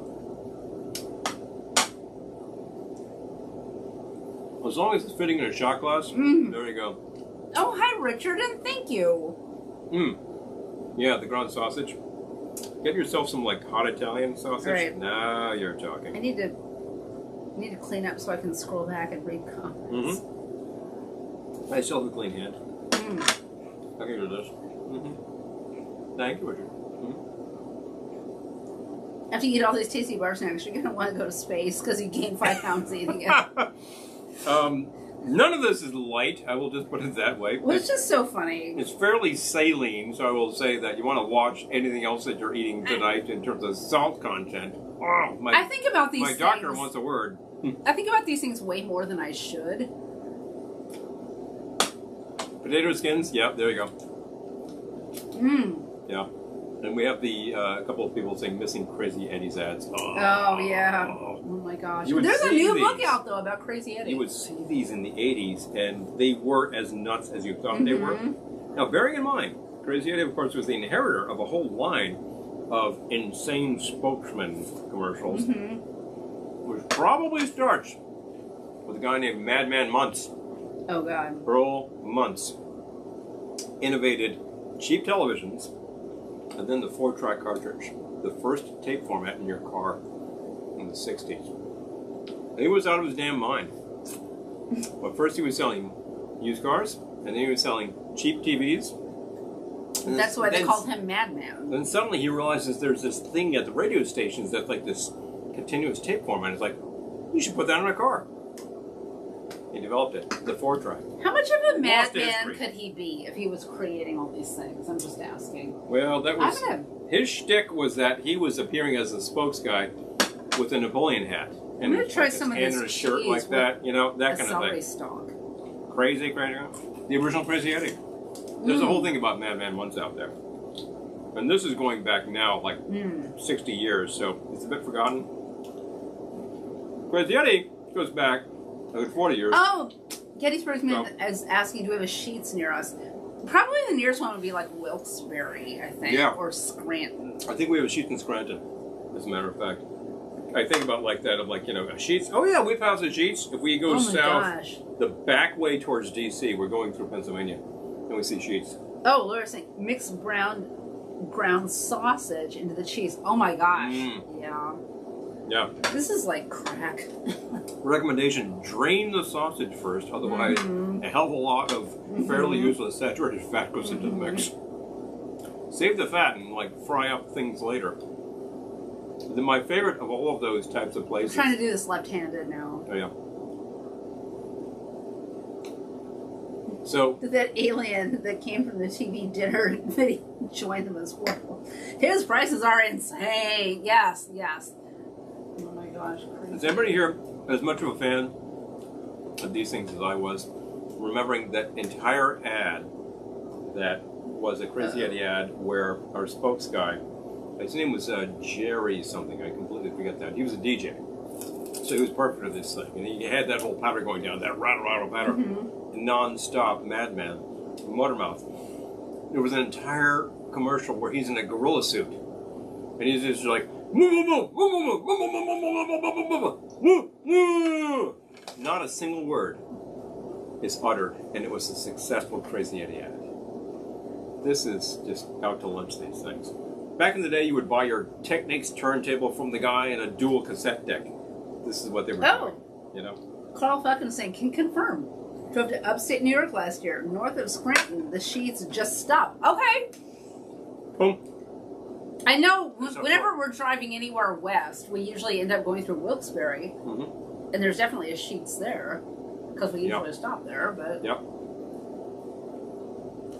As long as it's fitting in a shot glass, there you go. Oh, hi, Richard, and thank you. Yeah, the ground sausage. Get yourself some like hot Italian sausage. Right. Now you're talking. I need to clean up so I can scroll back and read comments. I still have a clean hand. I can do this. Thank you, Richard. After you eat all these tasty bar snacks, you're going to want to go to space because you gained 5 pounds eating it. None of this is light. I will just put it that way. Well, it's just so funny. It's fairly saline, so I will say that you want to watch anything else that you're eating tonight in terms of salt content. Oh, I think about these things. My doctor wants a word. I think about these things way more than I should. Potato skins, yeah, there you go. Yeah. And we have the couple of people saying missing Crazy Eddie's ads. Oh yeah. Oh my gosh. There's a new book out though about Crazy Eddie. You would see these in the 80s and they were as nuts as you thought they were. Now bearing in mind, Crazy Eddie of course was the inheritor of a whole line of insane spokesman commercials. Which probably starts with a guy named Madman Muntz. Oh God. Earl Muntz innovated cheap televisions and then the 4-track cartridge, the first tape format in your car in the 60s. And he was out of his damn mind. But first he was selling used cars, and then he was selling cheap TVs. That's why they called him Madman. Then suddenly he realizes there's this thing at the radio stations that's like this continuous tape format. It's like, you should put that in a car. He developed it, the 4-track. How much of a madman could he be if he was creating all these things? I'm just asking. Well, that was his shtick was that he was appearing as a spokes guy with a Napoleon hat. And I'm gonna try some of this a shirt like that, you know, that kind of thing. Stalk. Crazy. The original Crazy Eddie. There's a whole thing about Madman Muntz out there. And this is going back now like 60 years, so it's a bit forgotten. Crazy Eddie goes back like 40 years. Oh, Gettysburg's is asking, do we have a Sheetz near us? Probably the nearest one would be like Wilkes-Barre, I think, or Scranton. I think we have a Sheetz in Scranton, as a matter of fact. I think about like that of like, you know, a Sheetz. Oh yeah, we've housed a Sheetz. If we go south, the back way towards D.C., we're going through Pennsylvania, and we see Sheetz. Oh, Laura's saying mix ground sausage into the cheese. Oh my gosh. Yeah. Yeah. This is like crack. Recommendation, drain the sausage first, otherwise a hell of a lot of fairly useless saturated fat goes into the mix. Save the fat and like fry up things later. Then my favorite of all of those types of places... I'm trying to do this left-handed now. Oh yeah. So... That alien that came from the TV dinner that he joined them as well. His prices are insane. Yes. Oh my gosh, crazy. Is everybody here as much of a fan of these things as I was? Remembering that entire ad that was a Crazy Eddie ad where our spokes guy, his name was Jerry something, I completely forget that. He was a DJ. So he was perfect for this thing. And he had that whole patter going down, that rattle patter, non-stop madman, Motormouth. There was an entire commercial where he's in a gorilla suit. And he's just like, not a single word is uttered, and it was a successful Crazy Eddie ad. This is just out to lunch, these things. Back in the day, you would buy your Technics turntable from the guy and a dual cassette deck. This is what they were doing, you know? Carl Falcon saying, can confirm. Drove to upstate New York last year, north of Scranton. The Sheetz just stopped. Okay. Boom. I know whenever we're driving anywhere west, we usually end up going through Wilkes-Barre, and there's definitely a Sheetz there because we usually stop there. But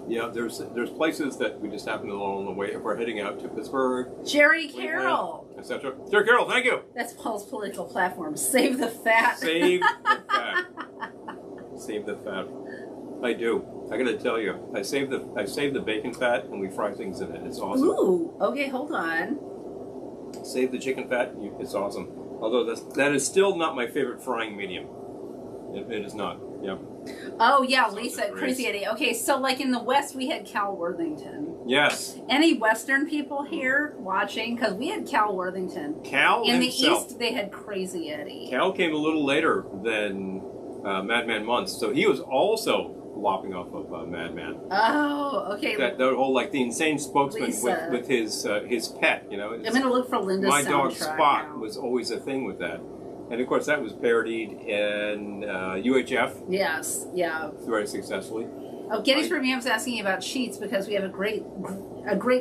yeah, there's places that we just happen to know on the way if we're heading out to Pittsburgh. Jerry Carroll, etc. Jerry Carroll, thank you. That's Paul's political platform. Save the fat. Save the fat. Save the fat. I do. I gotta tell you, I save the bacon fat and we fry things in it. It's awesome. Ooh, okay, hold on. Save the chicken fat. It's awesome. Although that is still not my favorite frying medium. It is not. Yeah. Oh yeah, Lisa, Crazy Eddie. Okay, so like in the West we had Cal Worthington. Yes. Any Western people here watching? Because we had Cal Worthington. Cal in himself. The East they had Crazy Eddie. Cal came a little later than Madman Muntz, so he was also lopping off of Madman. Oh, okay. That whole like the insane spokesman with his pet. You know, I'm gonna look for Linda's My soundtrack Dog Spot now. was always a thing with that, and of course that was parodied in UHF. Yes, yeah. Very successfully. Oh, Gettysburg Mam's asking about sheets because we have a great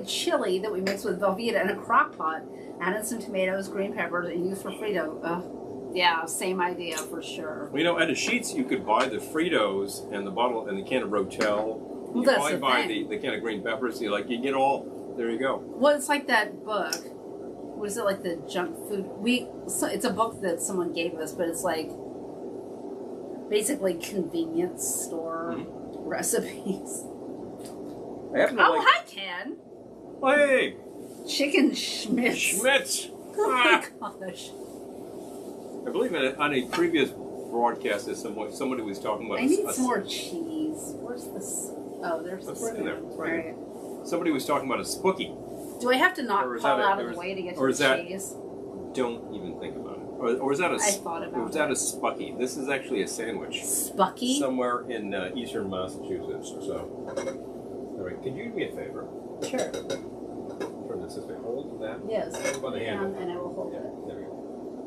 chili that we mix with Velveeta in a crock pot, added some tomatoes, green peppers, and used for Frito. Yeah, same idea for sure. Well, you know, at a Sheetz you could buy the Fritos and the bottle and the can of Rotel. You probably buy the can of green peppers. You get all. There you go. Well, it's like that book. What is it, like the junk food? It's a book that someone gave us, but it's like basically convenience store recipes. Hi, Ken. Hey. Chicken Schmitz. Schmitz. Oh my gosh. I believe on a previous broadcast that somebody was talking about. I need some more cheese. Where's this? Oh, there's the right in there. Right. Somebody was talking about a spooky. Do I have to not call out of the way to get to the cheese? Don't even think about it. Or is that a? I thought about it. Or is that a spucky? This is actually a sandwich. Spucky? Somewhere in eastern Massachusetts. So, all right. Could you do me a favor? Sure. Turn this way. Hold that. Yes. Hold by the handle. And I will hold it. There we go.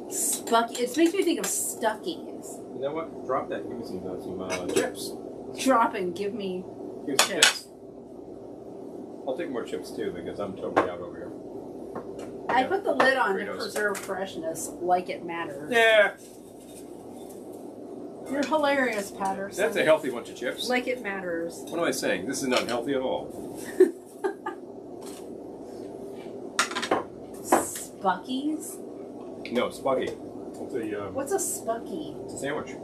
Spucky. It makes me think of Stuckies. You know what? Drop that. Give me some chips. Drop and give me chips. I'll take more chips too because I'm totally out over here. I put the lid on to preserve freshness, like it matters. Yeah. You're hilarious, Patterson. That's a healthy bunch of chips. Like it matters. What am I saying? This is not healthy at all. Spuckies? No, Spucky. What's a Spucky? It's a sandwich.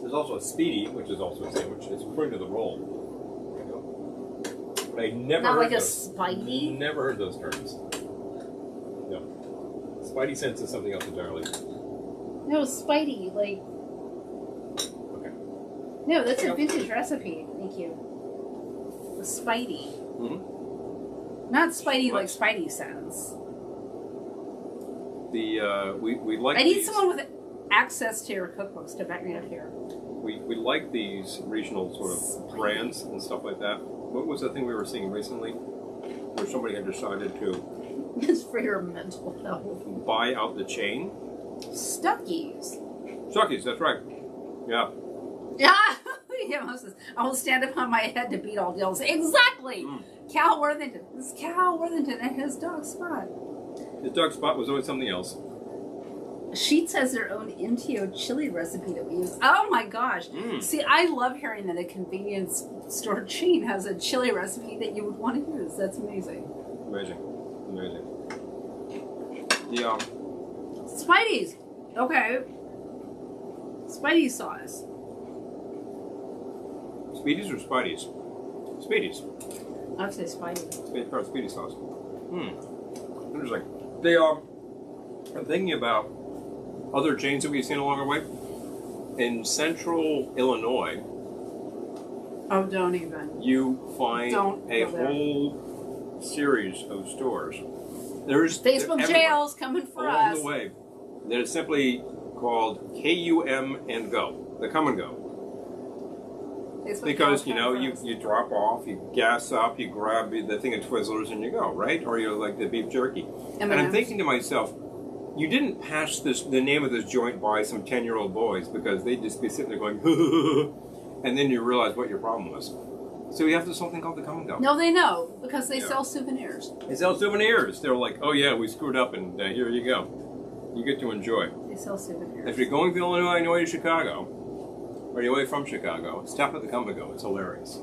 There's also a Speedy, which is also a sandwich. It's according to the roll. But I never Not heard like those. A Spidey? Never heard those terms. No. Spidey sense is something else entirely. No, Spidey, like... Okay. No, that's a vintage recipe. Thank you. The Spidey. Mm-hmm. Not Spidey like Spidey sense. We like. I need someone with access to your cookbooks to back me up here. We like these regional sort of brands and stuff like that. What was the thing we were seeing recently, where somebody had decided to? It's for your mental health. Buy out the chain. Stuckies. Stuckies, that's right. Yeah. Yeah. Yeah, Moses. I will stand upon my head to beat all deals. Exactly. Cal Worthington. This is Cal Worthington and his dog Spot. His dog Spot was always something else. Sheetz has their own Intio chili recipe that we use. Oh my gosh. See, I love hearing that a convenience store chain has a chili recipe that you would want to use. That's amazing. Amazing. Amazing. Yeah. Spidey's. Okay. Spidey sauce. Speedies or Spideys? Speedies. I would say Spidey. Speedy sauce. Interesting. I'm thinking about other chains that we've seen along our way. In central Illinois, oh, don't even. You find a whole series of stores. There's Facebook jails coming for us. Along the way. They're simply called KUM and Go. The Come and Go. Facebook because, you drop off, you gas up, you grab the thing of Twizzlers and you go, right? Or you like the beef jerky. And I'm thinking to myself, you didn't pass the name of this joint by some 10-year-old boys because they'd just be sitting there going, and then you realize what your problem was. So we have this something called the Come and Go. No, they know because they sell souvenirs. They sell souvenirs. They're like, oh yeah, we screwed up and here you go. You get to enjoy. They sell souvenirs. If you're going to Illinois to Chicago, or you're away from Chicago, stop at the Come and Go. It's hilarious.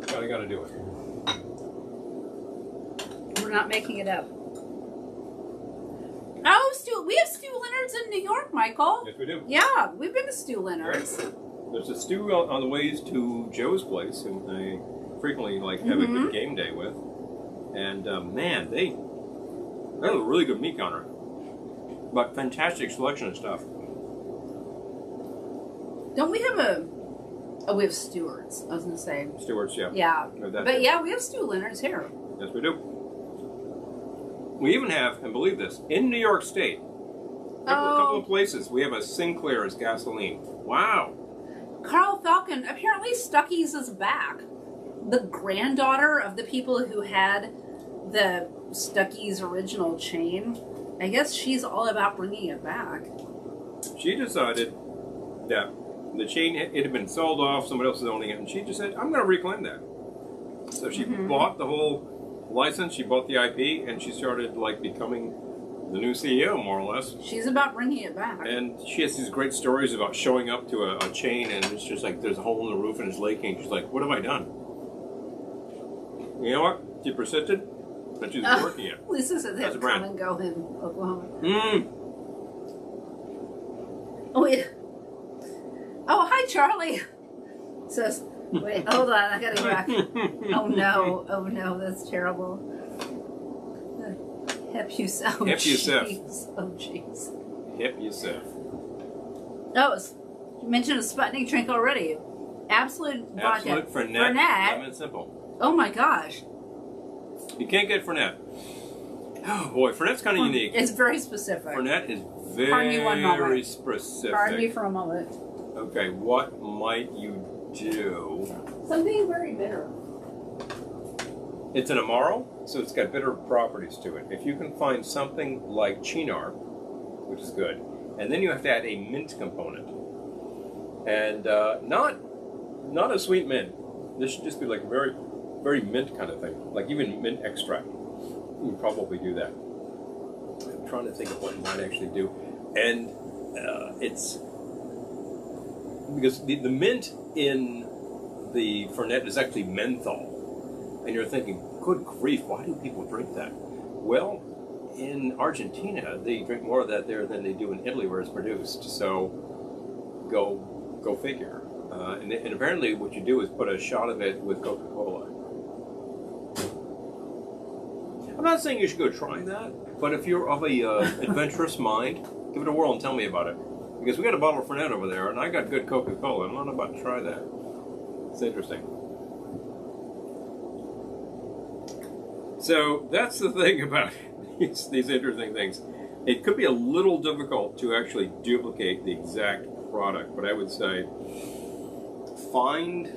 Gotta do it. We're not making it up. Oh, we have Stu Leonard's in New York, Michael. Yes, we do. Yeah, we've been to Stu Leonard's. Right. There's a Stu on the ways to Joe's place, and I frequently have a good game day with. And man, they have a really good meat counter, but fantastic selection of stuff. Don't we have we have Stewart's, I was going to say. Stewart's, yeah. Yeah. But yeah, we have Stu Leonard's here. Yes, we do. We even have, and believe this, in New York State, a couple of places, we have a Sinclair's gasoline. Wow. Carl Falcon, apparently Stuckey's is back. The granddaughter of the people who had the Stuckey's original chain, I guess she's all about bringing it back. She decided that the chain, it had been sold off, somebody else was owning it, and she just said, I'm going to reclaim that. So she bought the whole license, she bought the IP, and she started like becoming the new CEO, more or less. She's about bringing it back. And she has these great stories about showing up to a chain, and it's just like there's a hole in the roof and it's leaking. She's like, what have I done? You know what? She persisted, and she's working it. This is a come and go in Oklahoma. Oh, wait. Oh, hi, Charlie. Says, wait, hold on, I gotta go back. Oh no, that's terrible. Hep Youssef. Hep Youssef. Oh, jeez. Hep Youssef. Oh, you mentioned a Sputnik drink already. Absolute vodka. Absolute Fernet. Lemon simple. Oh my gosh. You can't get Fernet. Oh boy, Fernet's kind of unique. It's very specific. Fernet is very specific. Pardon me for a moment. Okay, what might you do? Something very bitter. It's an Amaro, so it's got bitter properties to it. If you can find something like Cynar, which is good, and then you have to add a mint component. And not a sweet mint. This should just be like a very, very mint kind of thing. Like even mint extract. You can probably do that. I'm trying to think of what it might actually do. And it's because the mint in the Fernet is actually menthol. And you're thinking, good grief, why do people drink that? Well, in Argentina, they drink more of that there than they do in Italy where it's produced. So go figure. And apparently what you do is put a shot of it with Coca-Cola. I'm not saying you should go try that, but if you're of a adventurous mind, give it a whirl and tell me about it. Because we got a bottle of Fernet over there, and I got good Coca-Cola. I'm not about to try that. It's interesting. So that's the thing about these interesting things. It could be a little difficult to actually duplicate the exact product, but I would say find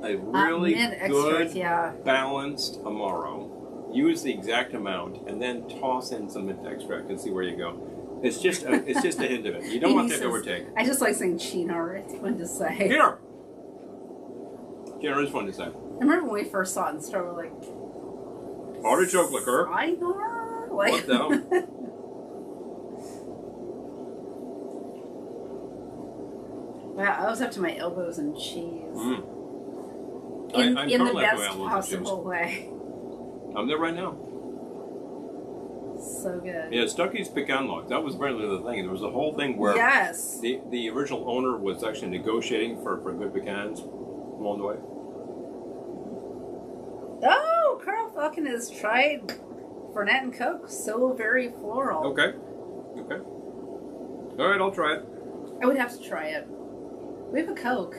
a really good, balanced Amaro. Use the exact amount, and then toss in some mint extract and see where you go. It's just a hint of it. You don't want that to overtake. I just like saying Cynar. It's fun to say. Cynar. Cynar is fun to say. I remember when we first saw it in the store, we're like, artichoke liqueur. Cynar? Like, what the hell? Wow, I was up to my elbows in cheese. I'm in the best possible way. I'm there right now. So good. Yeah, Stuckey's pecan logs. That was apparently the thing. There was a whole thing where the original owner was actually negotiating for good pecans along the way. Oh, Carl Falcon has tried Fernet and Coke. So very floral. Okay. All right, I'll try it. I would have to try it. We have a Coke.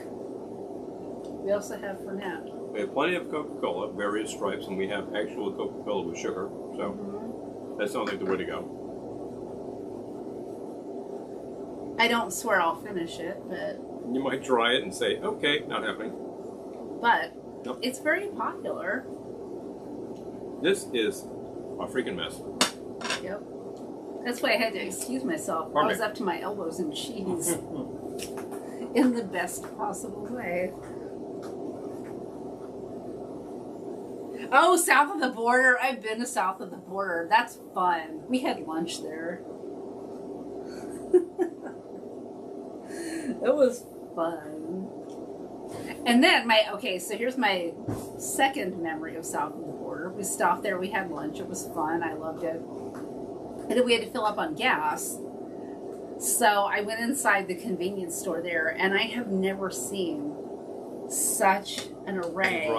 We also have Fernet. We have plenty of Coca-Cola, various stripes, and we have actual Coca-Cola with sugar. So that sounds like the way to go. I don't swear I'll finish it, but you might try it and say, "Okay, not happening." But it's very popular. This is a freaking mess. Yep. That's why I had to excuse myself. I was up to my elbows in cheese. In the best possible way. Oh, south of the border. I've been to south of the border. That's fun. We had lunch there. It was fun. And then so here's my second memory of south of the border. We stopped there. We had lunch. It was fun. I loved it. And then we had to fill up on gas. So I went inside the convenience store there, and I have never seen such an array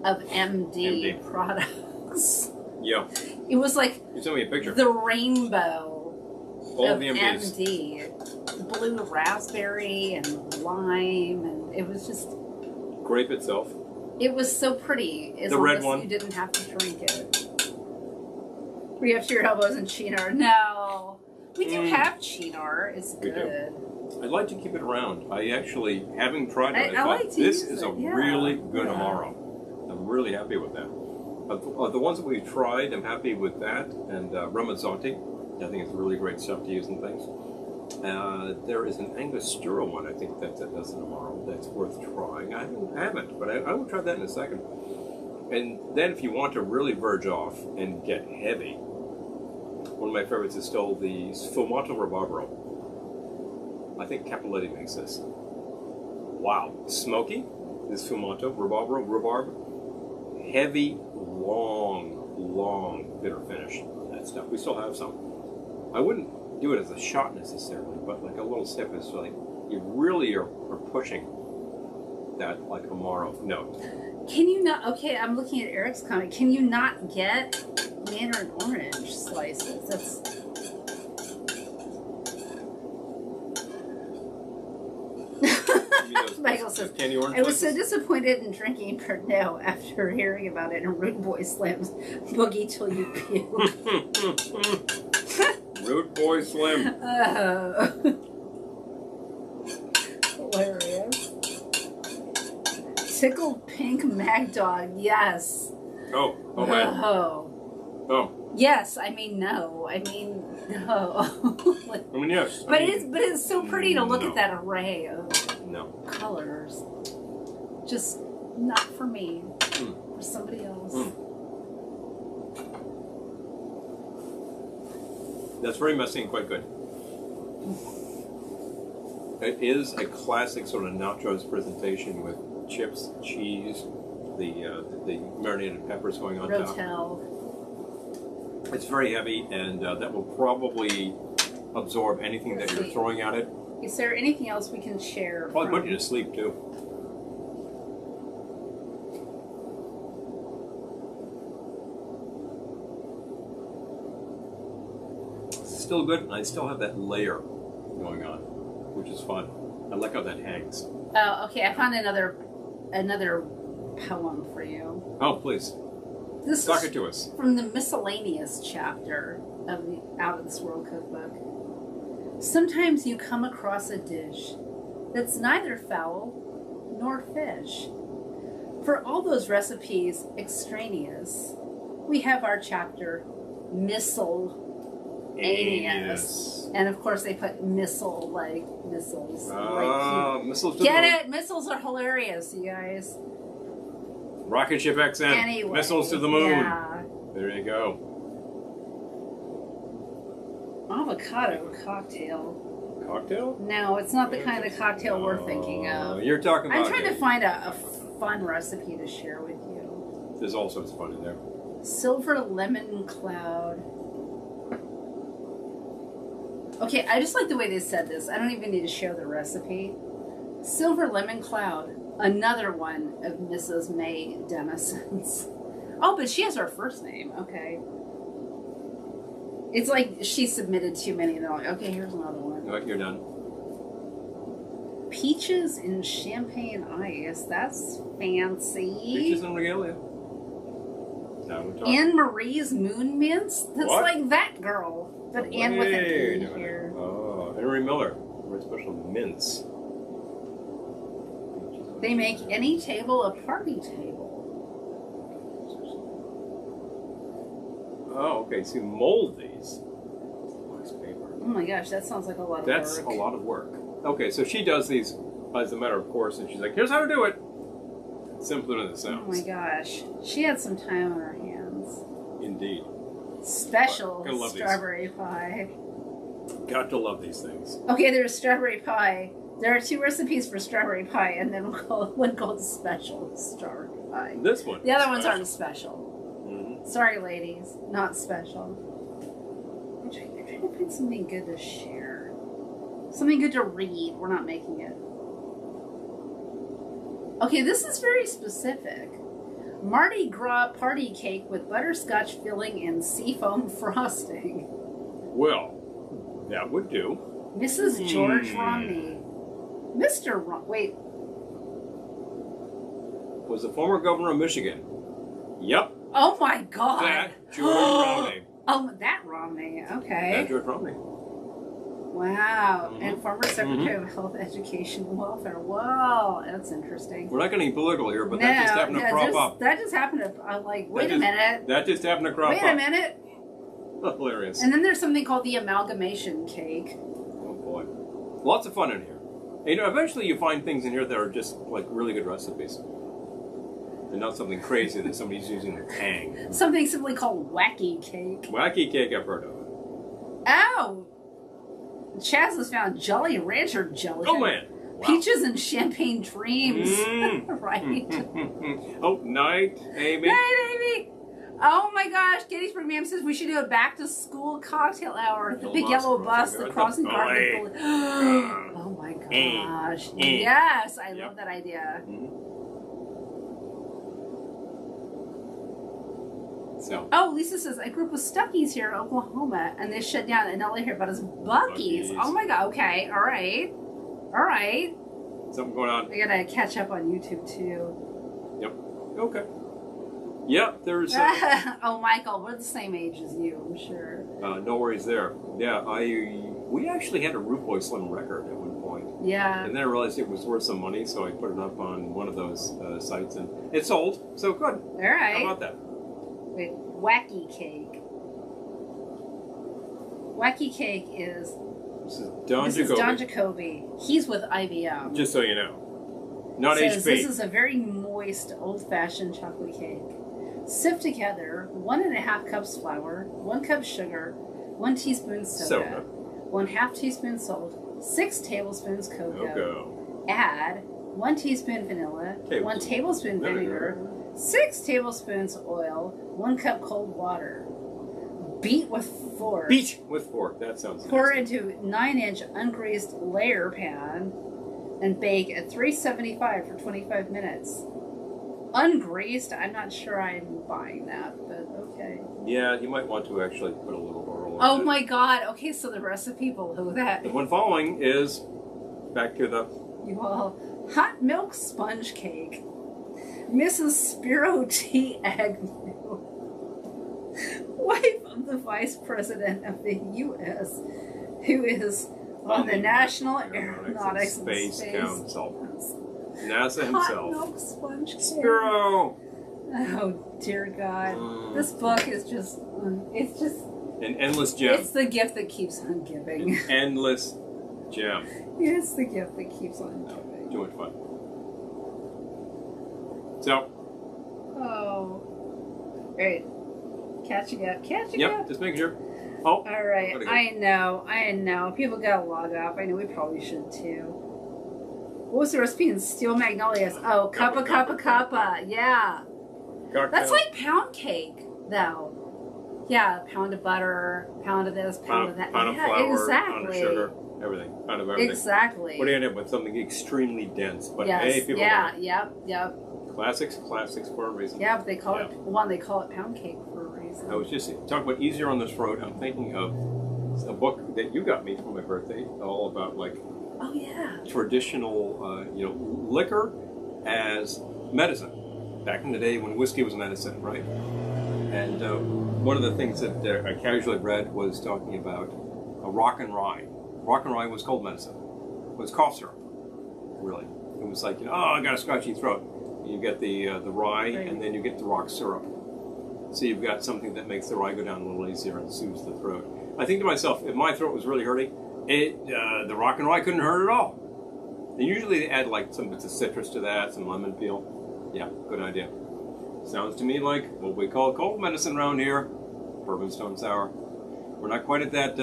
of MD products. Yeah. It was like you sent me a picture. The rainbow of the MD. Blue raspberry and lime, and it was just... Grape itself. It was so pretty. As the long red as one. You didn't have to drink it. Were you up to your elbows in Cynar? No. We do have Cynar. It's good. I'd like to keep it around. I actually, having tried it, I like thought to this use is it, a really good Amaro. I'm really happy with that. Of the ones that we've tried, I'm happy with that. And Ramazzotti, I think it's really great stuff to use in things. There is an Angostura one, I think, that's an Amaro that's worth trying. I haven't, but I will try that in a second. And then if you want to really verge off and get heavy, one of my favorites is still the Sfumato Rabarbaro. I think Capelletti makes this. Wow. Smoky, this Sfumato Rhubarb. Heavy, long, bitter finish on that stuff. We still have some. I wouldn't do it as a shot necessarily, but like a little sip is like, you really are pushing that like Amaro note. Can you not, okay, I'm looking at Eric's comment. Can you not get Mandarin orange slices? That's... Michael says, I was so disappointed in drinking Pernod after hearing about it in Rude Boy Slim's Boogie Till You Puke. Rude Boy Slim. Hilarious. Tickled Pink Mag Dog, yes. Oh, man. Oh. Yes, I mean no. I mean no. I mean yes. But it's so pretty to look at that array of colors. Just not for me. For somebody else. That's very messy and quite good. It is a classic sort of nachos presentation with chips, cheese, the marinated peppers going on top. It's very heavy, and that will probably absorb anything that you're throwing at it. Is there anything else we can share? Probably put you to sleep, too. It's still good, and I still have that layer going on, which is fun. I like how that hangs. Oh, okay. I found another poem for you. Oh, please. Talk it to us. From the miscellaneous chapter of the Out of This World cookbook. Sometimes you come across a dish that's neither fowl nor fish. For all those recipes extraneous, we have our chapter miscellaneous. And of course they put missile like missiles. Missiles. Get it? Missiles are hilarious, you guys. Rocket Ship XM. Anyway, Missiles to the moon. Yeah. There you go. Avocado cocktail. Cocktail? No, it's not the kind of cocktail we're thinking of. You're talking about... I'm trying to find a fun recipe to share with you. There's all sorts of fun in there. Silver lemon cloud. Okay, I just like the way they said this. I don't even need to share the recipe. Silver lemon cloud. Another one of Mrs. May Denison's. Oh, but she has her first name. Okay. It's like she submitted too many, and they're like, okay, here's another one. No, you're done. Peaches and champagne ice. That's fancy. Peaches and regalia. Now we're talking. Anne Marie's moon mince. That's what? Like that girl, but Anne with an E here. Oh, Henry Miller. Very special mince. They make any table a party table. Oh, okay. So you mold these. Wax paper. Oh my gosh, that sounds like a lot of work. That's a lot of work. Okay, so she does these as a matter of course, and she's like, here's how to do it. Simpler than it sounds. Oh my gosh. She had some time on her hands. Indeed. Special strawberry pie. Got to love these things. Okay, there's strawberry pie. There are 2 recipes for strawberry pie, and then one called special strawberry pie. This one. The other ones aren't special. Mm-hmm. Sorry, ladies, not special. I'm trying to find something good to share. Something good to read. We're not making it. Okay, this is very specific. Mardi Gras party cake with butterscotch filling and seafoam frosting. Well, that would do. Mrs. George Romney. Mr. Wait. Was the former governor of Michigan. Yep. Oh my God. That George Romney. Oh, that Romney. Okay. That George Romney. Wow. And former Secretary of Health, Education, and Welfare. Wow, that's interesting. We're not getting political here, but that just happened to crop up. That just happened to, I'm like, wait a minute. That just happened to crop up. Wait a minute. Hilarious. And then there's something called the Amalgamation Cake. Oh boy. Lots of fun in here. And, you know, eventually you find things in here that are just like really good recipes. And not something crazy that somebody's using a tang. Something simply called Wacky Cake. Wacky Cake, I've heard of. Oh! Chaz has found Jolly Rancher jelly. Oh man! Wow. Peaches and Champagne Dreams. Right. Oh, night, Amy. Night, Amy. Oh my gosh, Gettysburg Ma'am says we should do a back to school cocktail hour. The big yellow bus, the crossing guard. Oh my gosh. Yes, I love that idea. So. Oh, Lisa says, I grew up with Stuckies here in Oklahoma, and they shut down in LA here, but it's Buc-ee's. Oh my god, okay, alright. Alright. Something going on. I gotta catch up on YouTube too. Yep. Okay. Yep, there's... oh, Michael, we're the same age as you, I'm sure. No worries there. Yeah, we actually had a Root Boy Slim record at one point. Yeah. And then I realized it was worth some money, so I put it up on one of those sites, and it sold, so good. Alright. How about that? Wait, Wacky Cake. Wacky Cake is... This is Don Jacoby. He's with IBM. Just so you know. Not HP. This is a very moist, old-fashioned chocolate cake. Sift together 1.5 cups flour, 1 cup sugar, 1 teaspoon soda, 1/2 teaspoon salt, 6 tablespoons cocoa. Add 1 teaspoon vanilla, 1 tablespoon vinegar, 6 tablespoons oil, 1 cup cold water. Beat with fork. Beat with fork. That sounds nice. Pour into 9-inch ungreased layer pan and bake at 375 for 25 minutes. Ungreased? I'm not sure I'm buying that, but okay. Yeah, you might want to actually put a little oil in it. Oh my god. Okay, so the recipe below that. The one following is back to the... hot milk sponge cake. Mrs. Spiro T. Agnew, wife of the Vice President of the U.S., who is on the National Aeronautics and Space Council. NASA himself. Hot milk sponge cake. Spiro! Oh, dear God. This book is just, it's just... An endless gem. It's the gift that keeps on giving. An endless gem. It's the gift that keeps on giving. Too much fun. So. Oh. Great. Catching up. Yep, just making sure. Oh. All right. I know. People gotta log off. I know we probably should too. What was the recipe in Steel Magnolias? Oh, cuppa. Yeah. Cocktail. That's like pound cake, though. Yeah, pound of butter, pound of this, pound of that. Pound of flour, pound of sugar, everything. Pound of everything. Exactly. What do you end up with? Something extremely dense. But yes. hey, people yep. Classics for a reason. Yeah, but they call it pound cake for a reason. I was just talking about easier on this road. I'm thinking of a book that you got me for my birthday, all about like traditional, liquor as medicine. Back in the day when whiskey was medicine, right? And one of the things that I casually read was talking about a rock and rye. Rock and rye was cold medicine. It was cough syrup, really. It was like, I got a scratchy throat. You get the rye, and then you get the rock syrup. So you've got something that makes the rye go down a little easier and soothes the throat. I think to myself, if my throat was really hurting, the rock and rye couldn't hurt at all. And usually they add like some bits of citrus to that, some lemon peel. Yeah, good idea. Sounds to me like what we call cold medicine around here, bourbon stone sour. We're not quite at that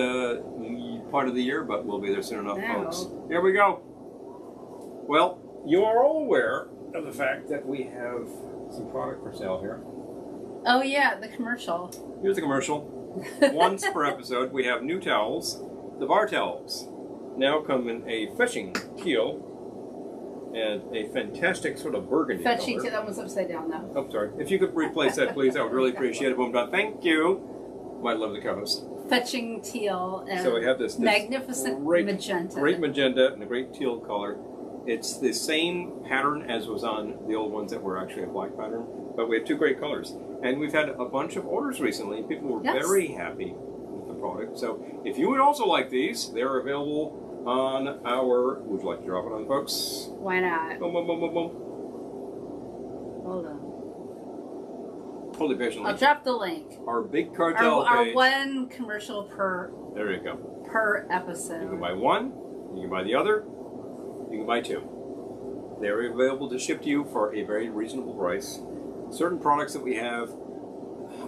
part of the year, but we'll be there soon enough, folks. Here we go. Well, you are all aware of the fact that we have some product for sale here. Oh yeah, the commercial. Here's the commercial. Once per episode, we have new towels. The bar towels now come in a fetching teal and a fantastic sort of burgundy fetching color. teal, that one's upside down now. Oh, sorry. If you could replace that, please, I would really appreciate it. Boom, done. Thank you. My lovely co-host. Fetching teal and so we have this magnificent magenta. Great magenta and a great teal color. It's the same pattern as was on the old ones that were actually a black pattern, but we have two great colors. And we've had a bunch of orders recently. People were very happy with the product. topic. So if you would also like these, they're available on our... Would you like to drop it on, folks? Why not? Boom, boom, boom, boom, boom. Hold on. Hold it patiently. I'll drop the link. Our big cartel our page. one commercial per... There you go. Per episode. You can buy one, you can buy the other, you can buy two. They're available to ship to you for a very reasonable price. Certain products that we have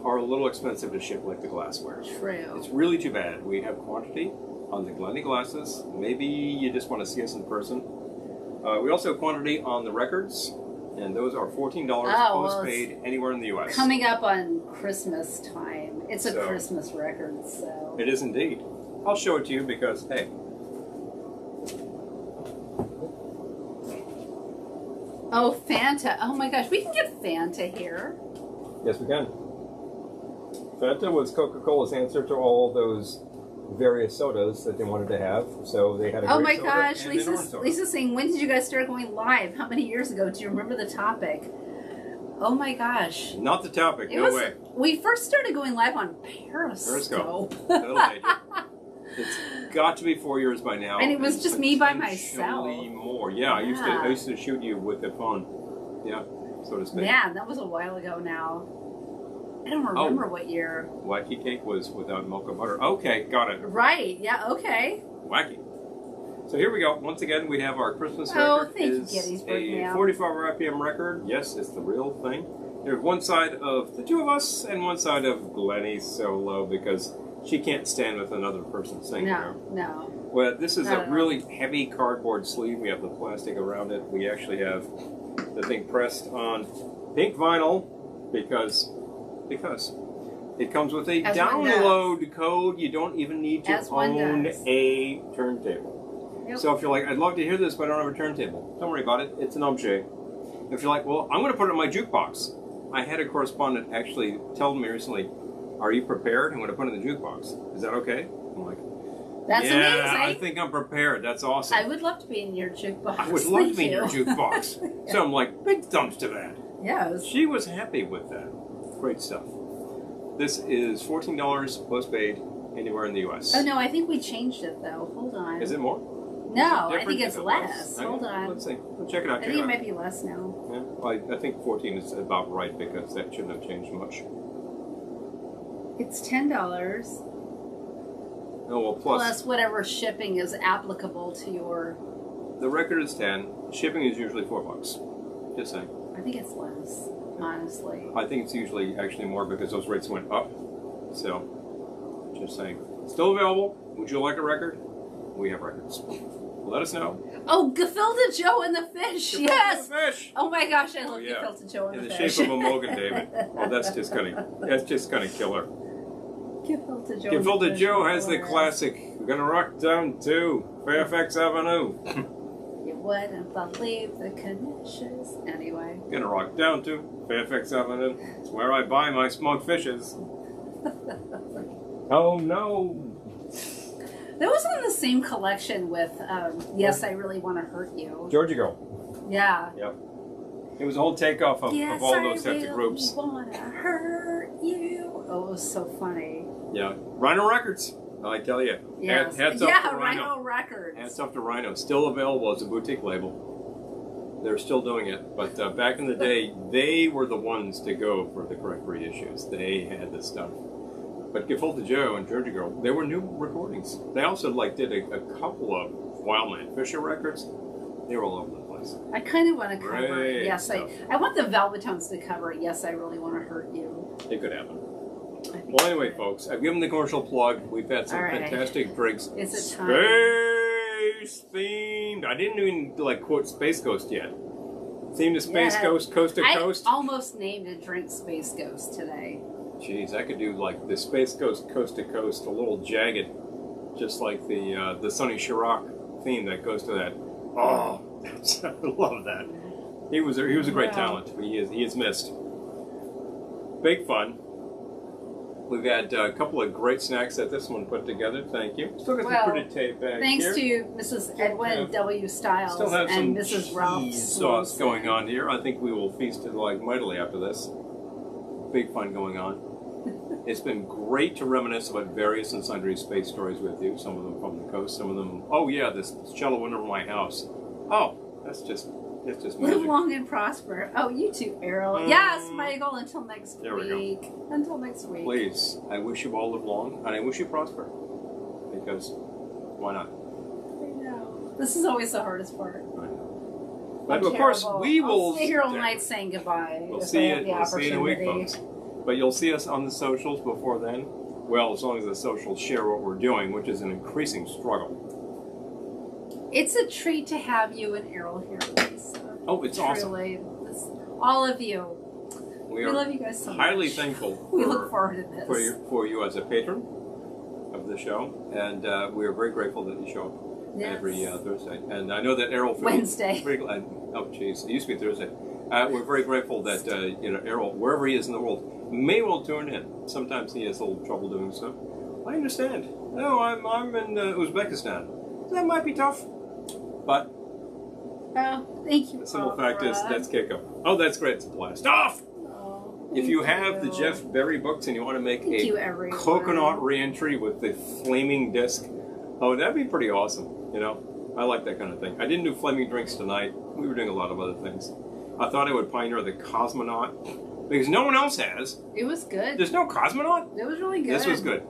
are a little expensive to ship, like the glassware. True. It's really too bad. We have quantity on the Glenny glasses. Maybe you just want to see us in person. We also have quantity on the records, and those are $14 postpaid anywhere in the U.S. Coming up on Christmas time. It's a Christmas record, so... It is indeed. I'll show it to you because, hey. Oh, Fanta. Oh my gosh, we can get Fanta here. Yes, we can. Fanta was Coca-Cola's answer to all those various sodas that they wanted to have. So they had a great soda gosh, and an orange soda. Lisa's saying, when did you guys start going live? How many years ago? Do you remember the topic? Oh my gosh. Not the topic, no way. We first started going live on Periscope. That'll take it. It's got to be 4 years by now. And it was just me by myself. More. Yeah, I used to shoot you with the phone. Yeah, so to speak. Man, that was a while ago now. I don't remember what year. Wacky Cake was without milk or butter. Okay, got it. Right, yeah, okay. Wacky. So here we go. Once again, we have our Christmas record. Oh, thank you, Gettysburg a 45 RPM record. Yes, it's the real thing. There's one side of the two of us and one side of Glenny solo because she can't stand with another person singing there. No. Well, this is a really heavy cardboard sleeve. We have the plastic around it. We actually have the thing pressed on pink vinyl because it comes with a download code. You don't even need to own a turntable. Yep. So if you're like, I'd love to hear this, but I don't have a turntable. Don't worry about it. It's an objet. If you're like, well, I'm going to put it in my jukebox. I had a correspondent actually tell me recently, are you prepared? I'm going to put it in the jukebox. Is that okay? I'm like, that's amazing. I think I'm prepared. That's awesome. I would love to be in your jukebox. I would love to be in your jukebox. Yeah. So I'm like, big thumbs to that. Yeah. She was happy with that. Great stuff. This is $14 postpaid anywhere in the U.S. Oh, no, I think we changed it, though. Hold on. Is it more? No, I think it's less. Hold on. Let's see. We'll check it out. I think it might be less now. Yeah. Well, I think 14 is about right because that shouldn't have changed much. It's $10. Oh, well, plus whatever shipping is applicable to your... The record is 10. Shipping is usually $4. Just saying. I think it's less, honestly. I think it's usually actually more because those rates went up. So, just saying. Still available. Would you like a record? We have records. Let us know. Oh, Gefilte Joe and the fish. Gefilte yes. the fish. Oh my gosh, I love Gefilte Joe and the fish. In the shape of a Mulligan, David. Well, that's just gonna kill her. Gefilte Joe has the classic. We're gonna rock down to Fairfax Avenue. You wouldn't believe the connections. Anyway. Gonna rock down to Fairfax Avenue. It's where I buy my smoked fishes. Oh no. That was on the same collection with Yes, I Really Want to Hurt You. Georgia Girl. Yeah. Yep. It was a whole takeoff of all those types of groups. Yes, I really want to hurt you. Oh, it was so funny. Yeah. Rhino Records, I tell you. Yes. Hats off to Rhino Records. Hats off to Rhino. Still available as a boutique label. They're still doing it. But back in the day, they were the ones to go for the correct reissues. They had the stuff. But Gefilte Joe and Georgia Girl, they were new recordings. They also did a couple of Wildman Fisher records. They were all over the place. I kind of want to cover it. Yes, I want the Velvetones to cover it. Yes, I Really Want to Hurt You. It could happen. Well, anyway, folks, I've given the commercial plug. We've had some fantastic drinks. Is it time? Space themed. I didn't even quote Space Ghost yet. Themed to Space Ghost, Coast to Coast. I almost named a drink Space Ghost today. Jeez, I could do the Space Ghost, Coast to Coast, a little jagged, just like the Sonny Chirac theme that goes to that. Oh, I love that. He was a great talent. He is missed. Big fun. We've had a couple of great snacks that this one put together. Thank you. Still got some pretty tape back thanks here. to Mrs. Edwin W. Styles Still have and some Mrs. Ralph cheese sauce going on here. I think we will feast it mightily after this. Big fun going on. It's been great to reminisce about various and sundry space stories with you. Some of them from the coast, some of them, oh yeah, this cello went over my house. Oh, that's just magic. Live long and prosper. Oh, you too, Errol. Yes, Michael, until next week. Until next week. Please, I wish you all live long, and I wish you prosper. Because, why not? I know. This is always the hardest part. I know. But of course, we will... I'll stay here all night saying goodbye. We'll see you in a week, folks. But you'll see us on the socials before then. Well, as long as the socials share what we're doing, which is an increasing struggle. It's a treat to have you and Errol here, Lisa. Oh, it's truly, awesome. All of you. We love you guys so much. Highly thankful. We look forward to this. For you as a patron of the show. And we are very grateful that you show up every Thursday. And I know that Errol... Wednesday. Oh, jeez. It used to be Thursday. We're very grateful that Errol, wherever he is in the world, may well tune in. Sometimes he has a little trouble doing so. I understand. No, I'm in Uzbekistan. That might be tough, but thank you. The simple fact is that's Keiko. Oh, that's great. It's a blast. Off. If you have the Jeff Berry books and you want to make a coconut reentry with the flaming disc, oh, that'd be pretty awesome. You know, I like that kind of thing. I didn't do flaming drinks tonight. We were doing a lot of other things. I thought I would pioneer the cosmonaut because no one else has. It was good. There's no cosmonaut? It was really good. This was good.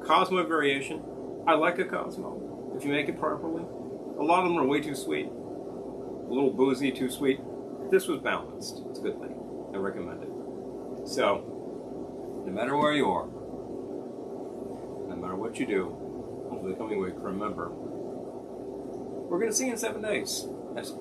Cosmo variation. I like a Cosmo if you make it properly. A lot of them are way too sweet. A little boozy, too sweet. This was balanced. It's a good thing. I recommend it. So, no matter where you are, no matter what you do over the coming week, remember, we're going to see you in 7 days. That's all.